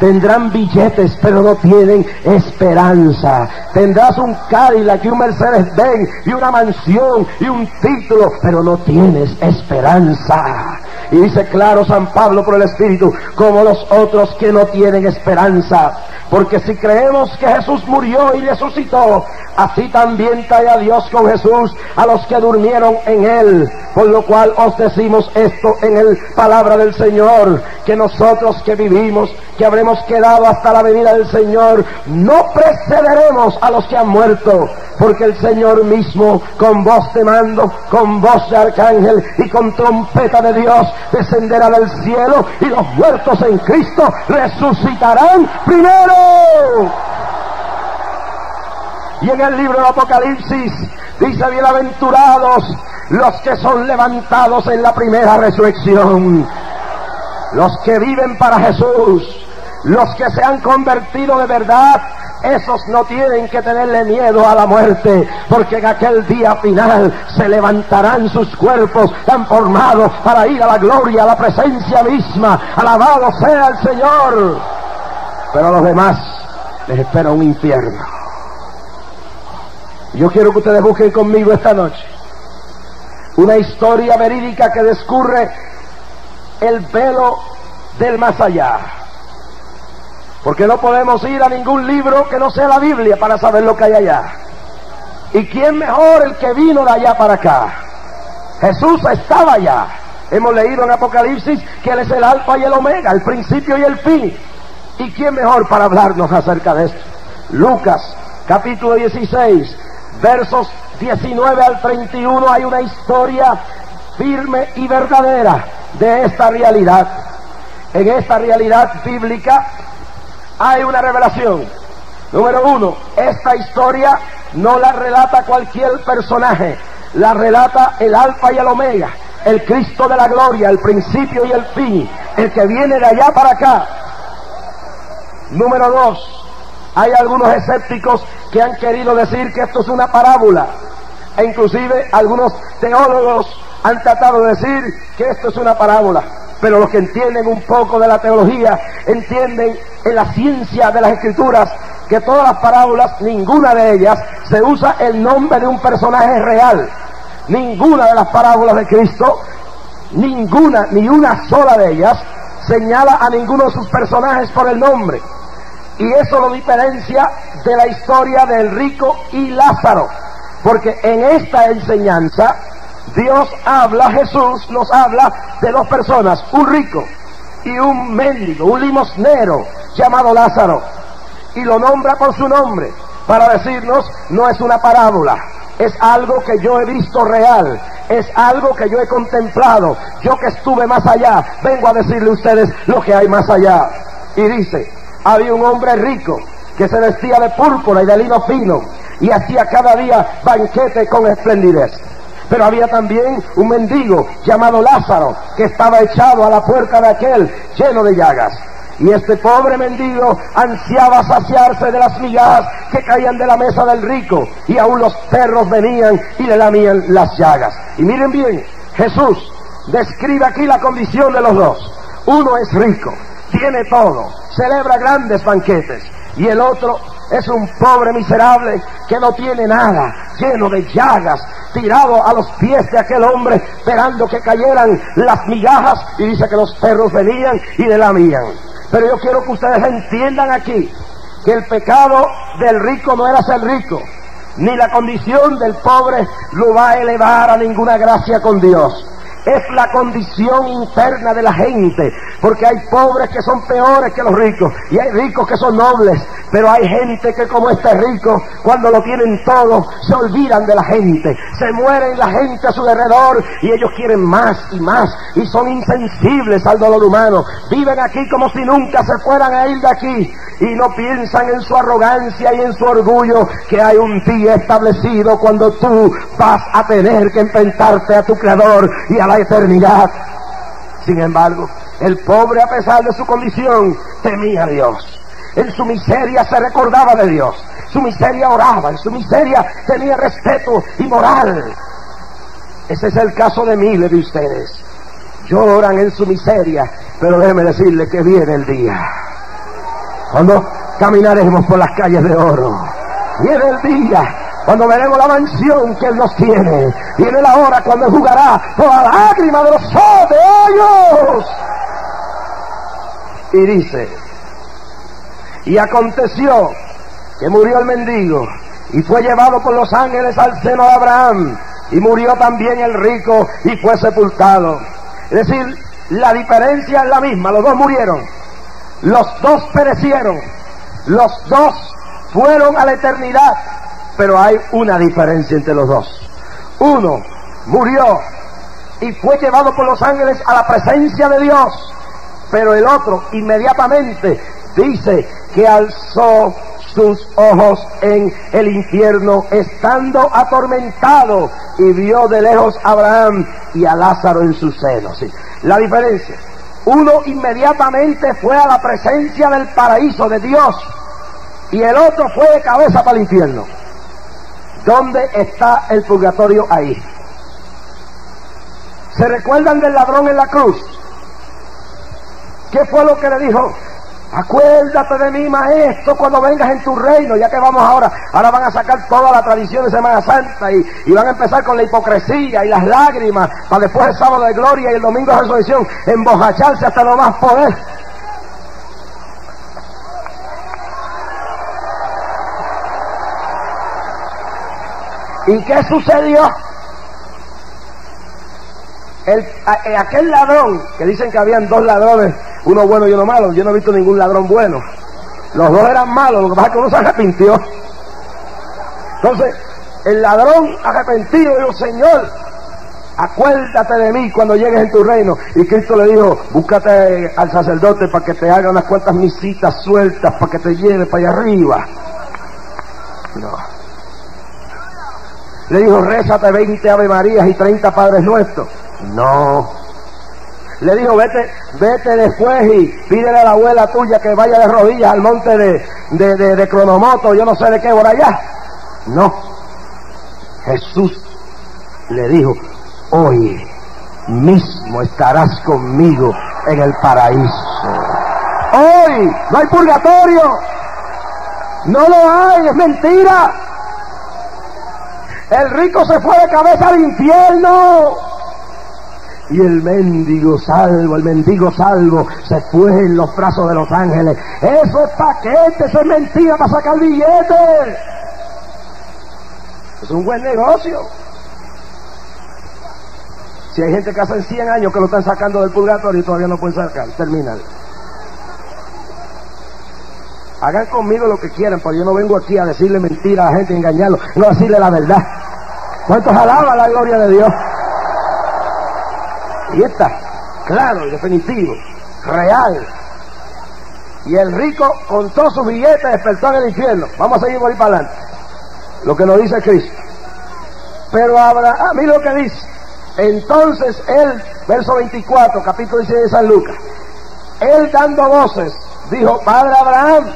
Tendrán billetes, pero no tienen esperanza. Tendrás un Cadillac y un Mercedes-Benz y una mansión y un título, pero no tienes esperanza. Y dice claro San Pablo por el Espíritu, como los otros que no tienen esperanza. Porque si creemos que Jesús murió y resucitó, así también trae a Dios con Jesús a los que durmieron en Él. Por lo cual os decimos esto en el palabra del Señor, que nosotros que vivimos, que habremos quedado hasta la venida del Señor, no precederemos a los que han muerto, porque el Señor mismo, con voz de mando, con voz de arcángel y con trompeta de Dios, descenderá del cielo, y los muertos en Cristo resucitarán primero. Y en el libro de Apocalipsis dice: bienaventurados los que son levantados en la primera resurrección, los que viven para Jesús, los que se han convertido de verdad. Esos no tienen que tenerle miedo a la muerte, porque en aquel día final se levantarán sus cuerpos transformados para ir a la gloria, a la presencia misma. Alabado sea el Señor. Pero a los demás les espera un infierno. Yo quiero que ustedes busquen conmigo esta noche una historia verídica que descurre el velo del más allá. Porque no podemos ir a ningún libro que no sea la Biblia para saber lo que hay allá. ¿Y quién mejor el que vino de allá para acá? Jesús estaba allá. Hemos leído en Apocalipsis que Él es el alfa y el omega, el principio y el fin. ¿Y quién mejor para hablarnos acerca de esto? Lucas, capítulo 16, versos 19 al 31, hay una historia firme y verdadera de esta realidad. En esta realidad bíblica hay una revelación. Número uno, esta historia no la relata cualquier personaje, la relata el alfa y el omega, el Cristo de la gloria, el principio y el fin, el que viene de allá para acá. Número dos, hay algunos escépticos que han querido decir que esto es una parábola, e inclusive algunos teólogos han tratado de decir que esto es una parábola. Pero los que entienden un poco de la teología, entienden en la ciencia de las Escrituras, que todas las parábolas, ninguna de ellas se usa el nombre de un personaje real. Ninguna de las parábolas de Cristo, ninguna, ni una sola de ellas, señala a ninguno de sus personajes por el nombre. Y eso lo diferencia de la historia del rico y Lázaro, porque en esta enseñanza Dios habla, Jesús nos habla de dos personas, un rico y un mendigo, un limosnero llamado Lázaro, y lo nombra por su nombre para decirnos, no es una parábola, es algo que yo he visto real, es algo que yo he contemplado, yo que estuve más allá, vengo a decirle a ustedes lo que hay más allá. Y dice, había un hombre rico que se vestía de púrpura y de lino fino y hacía cada día banquete con esplendidez. Pero había también un mendigo llamado Lázaro que estaba echado a la puerta de aquel lleno de llagas. Y este pobre mendigo ansiaba saciarse de las migajas que caían de la mesa del rico, y aún los perros venían y le lamían las llagas. Y miren bien, Jesús describe aquí la condición de los dos. Uno es rico, tiene todo, celebra grandes banquetes, y el otro es un pobre miserable que no tiene nada, lleno de llagas, tirado a los pies de aquel hombre, esperando que cayeran las migajas, y dice que los perros venían y le lamían. Pero yo quiero que ustedes entiendan aquí que el pecado del rico no era ser rico, ni la condición del pobre lo va a elevar a ninguna gracia con Dios. Es la condición interna de la gente, porque hay pobres que son peores que los ricos, y hay ricos que son nobles, pero hay gente que, como este rico, cuando lo tienen todo, se olvidan de la gente, se mueren la gente a su alrededor, y ellos quieren más y más, y son insensibles al dolor humano, viven aquí como si nunca se fueran a ir de aquí, y no piensan en su arrogancia y en su orgullo, que hay un día establecido cuando tú vas a tener que enfrentarte a tu Creador y a la eternidad. Sin embargo, el pobre, a pesar de su condición, temía a Dios. En su miseria se recordaba de Dios, su miseria oraba, en su miseria tenía respeto y moral. Ese es el caso de miles de ustedes. Lloran en su miseria, pero déjeme decirle que viene el día cuando caminaremos por las calles de oro. Viene el día cuando veremos la mansión que Él nos tiene. Viene la hora cuando Él jugará toda lágrima de los ojos de ellos. Y dice, y aconteció que murió el mendigo y fue llevado por los ángeles al seno de Abraham, y murió también el rico y fue sepultado. Es decir, la diferencia es la misma, los dos murieron, los dos perecieron, los dos fueron a la eternidad, pero hay una diferencia entre los dos. Uno murió y fue llevado por los ángeles a la presencia de Dios, pero el otro inmediatamente dice que alzó sus ojos en el infierno, estando atormentado, y vio de lejos a Abraham y a Lázaro en su seno. ¿Sí? La diferencia: uno inmediatamente fue a la presencia del paraíso de Dios, y el otro fue de cabeza para el infierno. ¿Dónde está el purgatorio ahí? ¿Se recuerdan del ladrón en la cruz? ¿Qué fue lo que le dijo? Acuérdate de mí, maestro, cuando vengas en tu reino. Ya que vamos ahora van a sacar toda la tradición de Semana Santa, y van a empezar con la hipocresía y las lágrimas, para después el sábado de gloria y el domingo de resurrección embojacharse hasta no más poder. ¿Y qué sucedió? Aquel ladrón, que dicen que habían dos ladrones, uno bueno y uno malo, yo no he visto ningún ladrón bueno, los dos eran malos, lo que pasa es que uno se arrepintió. Entonces, el ladrón arrepentido dijo: Señor, acuérdate de mí cuando llegues en tu reino. Y Cristo le dijo: búscate al sacerdote para que te haga unas cuantas misitas sueltas, para que te lleve para allá arriba. No. Le dijo: rézate 20 Ave Marías y 30 Padres Nuestros. No. Le dijo: vete después y pídele a la abuela tuya que vaya de rodillas al monte de Cronomoto, yo no sé de qué, por allá. No. Jesús le dijo: hoy mismo estarás conmigo en el paraíso. Hoy no hay purgatorio, no lo hay, es mentira. El rico se fue de cabeza al infierno, y el mendigo salvo se fue en los brazos de los ángeles. Eso es paquete, eso es mentira para sacar billetes. Es un buen negocio. Si hay gente que hace 100 años que lo están sacando del purgatorio y todavía no pueden sacar, terminan. Hagan conmigo lo que quieran, pero yo no vengo aquí a decirle mentiras a la gente, a engañarlo, no a decirle la verdad. ¿Cuántos alaban la gloria de Dios? Y está, claro y definitivo, real. Y el rico contó sus billetes, despertó en el infierno. Vamos a seguir por ahí para adelante. Lo que nos dice Cristo. Pero Abraham, mira lo que dice. Entonces él, verso 24, capítulo 16 de San Lucas. Él dando voces, dijo: Padre Abraham,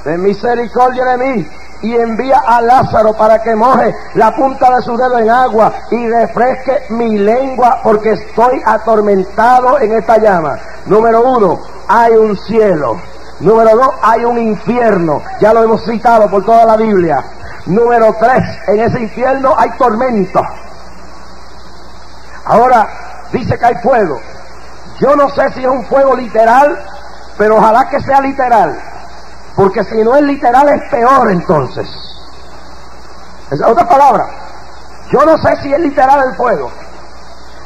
ten misericordia de mí, y envía a Lázaro para que moje la punta de su dedo en agua y refresque mi lengua, porque estoy atormentado en esta llama. Número 1, hay un cielo. Número 2, hay un infierno. Ya lo hemos citado por toda la Biblia. Número 3, en ese infierno hay tormento. Ahora, dice que hay fuego. Yo no sé si es un fuego literal, pero ojalá que sea literal. Porque si no es literal es peor entonces. Esa es otra palabra. Yo no sé si es literal el fuego.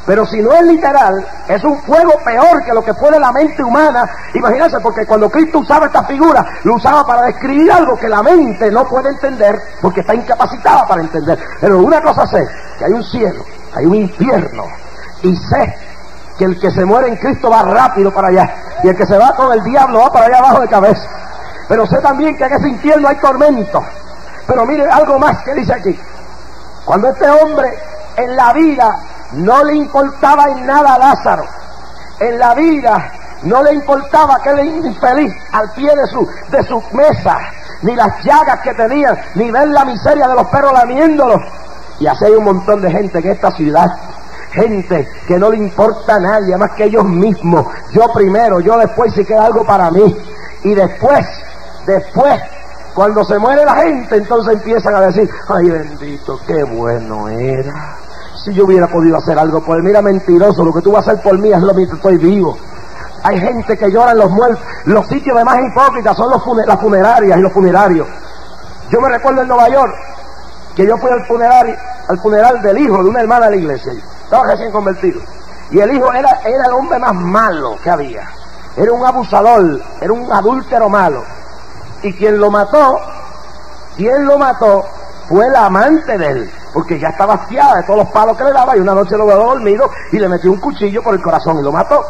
Pero si no es literal, es un fuego peor que lo que puede la mente humana. Imagínense, porque cuando Cristo usaba esta figura, lo usaba para describir algo que la mente no puede entender, porque está incapacitada para entender. Pero una cosa sé, que hay un cielo, hay un infierno, y sé que el que se muere en Cristo va rápido para allá, y el que se va con el diablo va para allá abajo de cabeza. Pero sé también que en ese infierno hay tormento. Pero mire algo más que dice aquí. Cuando este hombre en la vida no le importaba en nada a Lázaro, en la vida no le importaba aquel infeliz al pie de su mesa, ni las llagas que tenía, ni ver la miseria de los perros lamiéndolos. Y así hay un montón de gente en esta ciudad, gente que no le importa a nadie más que ellos mismos. Yo primero, yo después, si queda algo para mí. Y después, cuando se muere la gente, entonces empiezan a decir: ay bendito, qué bueno era, si yo hubiera podido hacer algo por él. Mira, mentiroso, lo que tú vas a hacer por mí es lo mismo, estoy vivo. Hay gente que llora en los muertos. Los sitios de más hipócritas son las funerarias y los funerarios. Yo me recuerdo en Nueva York que yo fui al funeral del hijo de una hermana de la iglesia. Estaba recién convertido, y el hijo era el hombre más malo que había. Era un abusador, era un adúltero malo. Y quien lo mató fue la amante de él, porque ya estaba hastiada de todos los palos que le daba, y una noche lo veo dormido y le metió un cuchillo por el corazón y lo mató.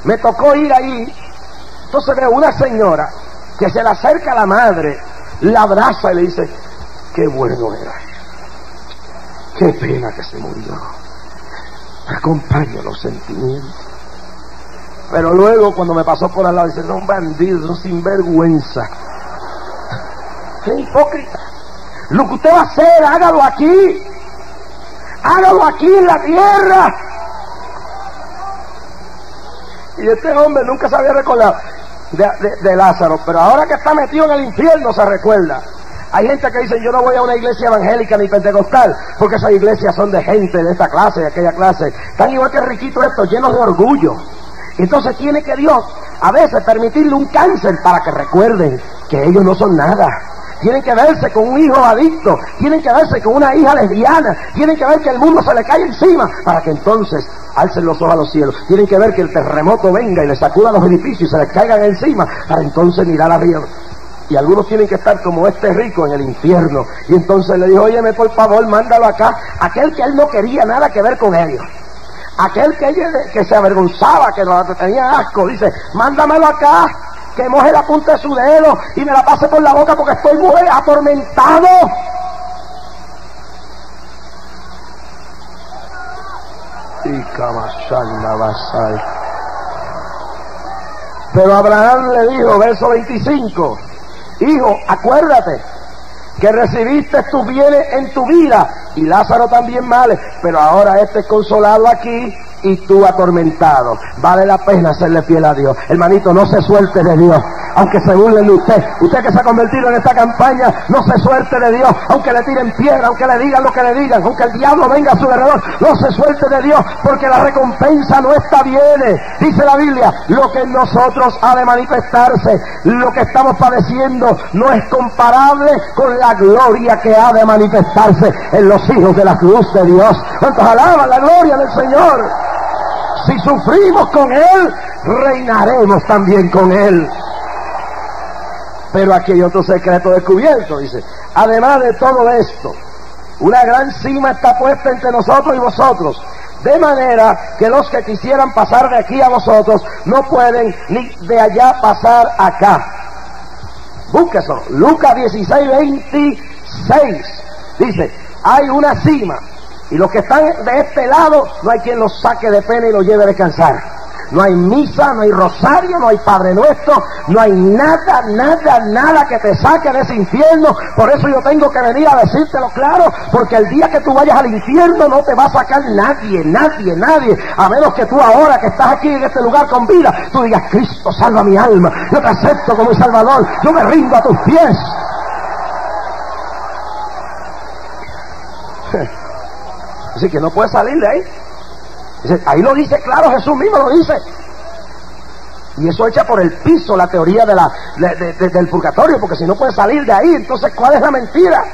Me tocó ir ahí. Entonces veo una señora que se le acerca a la madre, la abraza y le dice: qué bueno era, qué pena que se murió, acompaña los sentimientos. Pero luego cuando me pasó por al lado dice: son bandidos, son sinvergüenza, qué hipócrita. Lo que usted va a hacer, hágalo aquí en la tierra. Y este hombre nunca se había recordado de Lázaro, pero ahora que está metido en el infierno se recuerda. Hay gente que dice: yo no voy a una iglesia evangélica ni pentecostal, porque esas iglesias son de gente de esta clase, de aquella clase. Están igual que riquitos estos, llenos de orgullo. Entonces tiene que Dios a veces permitirle un cáncer para que recuerden que ellos no son nada. Tienen que verse con un hijo adicto, tienen que verse con una hija lesbiana, tienen que ver que el mundo se le cae encima, para que entonces alcen los ojos a los cielos. Tienen que ver que el terremoto venga y les sacuda los edificios y se les caigan encima, para entonces mirar arriba. Y algunos tienen que estar como este rico en el infierno. Y entonces le dijo: óyeme, por favor, mándalo acá. Aquel que él no quería nada que ver con ellos, aquel que se avergonzaba, que tenía asco, dice: mándamelo acá, que moje la punta de su dedo y me la pase por la boca, porque estoy muy atormentado. Y Kamashana Basai. Pero Abraham le dijo, verso 25: hijo, acuérdate que recibiste tus bienes en tu vida, y Lázaro también males, pero ahora este es consolado aquí y tú atormentado. Vale la pena serle fiel a Dios. Hermanito, no se suelte de Dios. aunque se burlen de usted. Usted que se ha convertido en esta campaña, no se suelte de Dios, aunque le tiren piedra, aunque le digan lo que le digan, aunque el diablo venga a su alrededor, no se suelte de Dios, porque la recompensa nuestra viene. Dice la Biblia, lo que en nosotros ha de manifestarse, lo que estamos padeciendo, no es comparable con la gloria que ha de manifestarse en los hijos de la luz de Dios. ¿Cuántos alaban la gloria del Señor? Si sufrimos con Él, reinaremos también con Él. Pero aquí hay otro secreto descubierto, dice. Además de todo esto, una gran cima está puesta entre nosotros y vosotros, de manera que los que quisieran pasar de aquí a vosotros no pueden, ni de allá pasar acá. Búsqueselo. Lucas 16:26 dice, hay una cima, y los que están de este lado, no hay quien los saque de pena y los lleve a descansar. No hay misa, no hay rosario, no hay Padre Nuestro, no hay nada, nada, nada que te saque de ese infierno. Por eso yo tengo que venir a decírtelo claro, porque el día que tú vayas al infierno no te va a sacar nadie, nadie, nadie, a menos que tú ahora que estás aquí en este lugar con vida, tú digas, Cristo, salva mi alma, yo te acepto como mi Salvador, yo me rindo a tus pies. Así que no puedes salir de ahí. Ahí lo dice claro, Jesús mismo lo dice. Y eso echa por el piso la teoría del purgatorio, porque si no puedes salir de ahí, entonces ¿cuál es la mentira?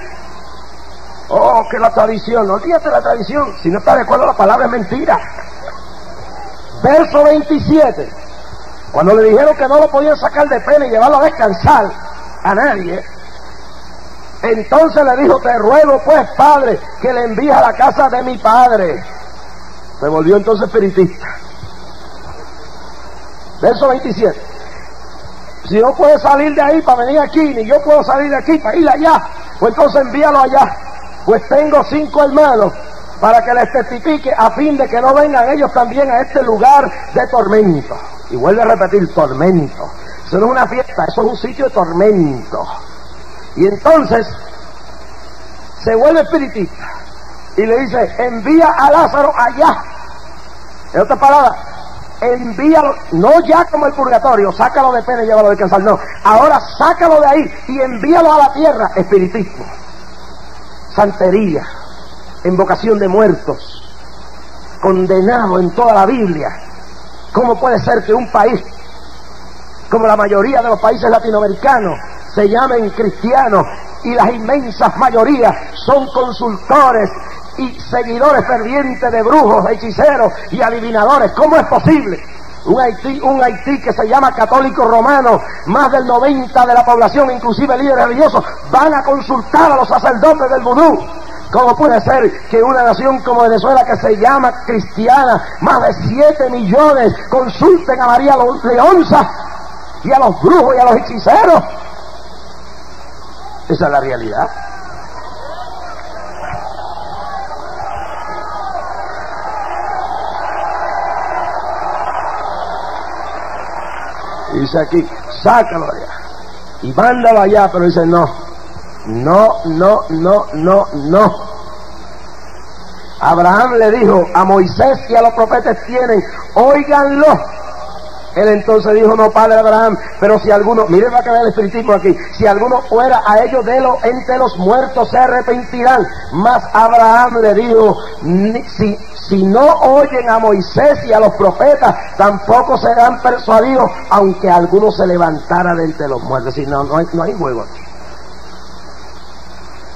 Oh, que la tradición, no olvídate la tradición, si no estás de acuerdo la palabra es mentira. Verso 27, cuando le dijeron que no lo podían sacar de pena y llevarlo a descansar a nadie, entonces le dijo, te ruego pues, Padre, que le envíes a la casa de mi padre. Se volvió entonces espiritista. Verso 27. Si no puede salir de ahí para venir aquí, ni yo puedo salir de aquí para ir allá, pues entonces envíalo allá. Pues tengo 5 hermanos para que les testifique, a fin de que no vengan ellos también a este lugar de tormento. Y vuelve a repetir, tormento. Eso no es una fiesta, eso es un sitio de tormento. Y entonces se vuelve espiritista y le dice, envía a Lázaro allá. En otras palabras, envíalo, no ya como el purgatorio, sácalo de pena y llévalo a descansar, no, ahora sácalo de ahí y envíalo a la tierra. Espiritismo, santería, invocación de muertos, condenado en toda la Biblia. ¿Cómo puede ser que un país, como la mayoría de los países latinoamericanos, se llamen cristianos y las inmensas mayorías son consultores y seguidores fervientes de brujos, de hechiceros y adivinadores? ¿Cómo es posible? Un Haití que se llama católico romano, más del 90% de la población, inclusive líderes religiosos, van a consultar a los sacerdotes del vudú. ¿Cómo puede ser que una nación como Venezuela, que se llama cristiana, más de 7 millones, consulten a María Leonza y a los brujos y a los hechiceros? Esa es la realidad. Dice aquí, sácalo allá y mándalo allá, pero dice no. Abraham le dijo a Moisés y a los profetas tienen, óiganlo. Él entonces dijo, no, padre Abraham, pero si alguno, miren va a quedar el espiritismo aquí, si alguno fuera a ellos entre los muertos se arrepentirán. Mas Abraham le dijo, si no oyen a Moisés y a los profetas, tampoco serán persuadidos, aunque alguno se levantara de entre los muertos. Si no hay juego aquí.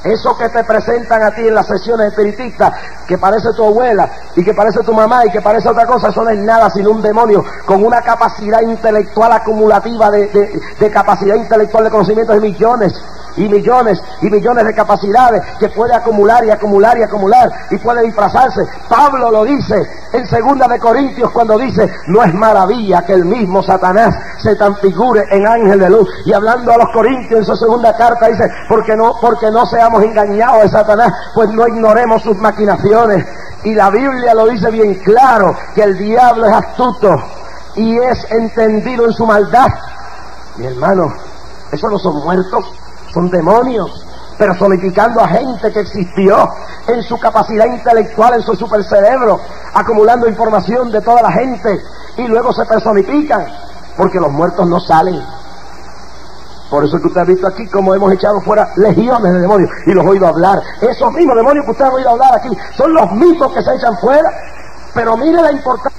Eso que te presentan a ti en las sesiones espiritistas, que parece tu abuela y que parece tu mamá y que parece otra cosa, eso no es nada sino un demonio con una capacidad intelectual acumulativa de capacidad intelectual de conocimientos de millones y millones y millones de capacidades que puede acumular y acumular y acumular y puede disfrazarse. Pablo lo dice en 2 de Corintios cuando dice, no es maravilla que el mismo Satanás se transfigure en ángel de luz. Y hablando a los Corintios en su segunda carta dice, porque no seamos engañados de Satanás, pues no ignoremos sus maquinaciones. Y la Biblia lo dice bien claro, que el diablo es astuto y es entendido en su maldad. Mi hermano, esos no son muertos, son demonios personificando a gente que existió en su capacidad intelectual, en su supercerebro, acumulando información de toda la gente, y luego se personifican, porque los muertos no salen. Por eso es que usted ha visto aquí cómo hemos echado fuera legiones de demonios y los he oído hablar. Esos mismos demonios que usted ha oído hablar aquí son los mismos que se echan fuera. Pero mire la importancia.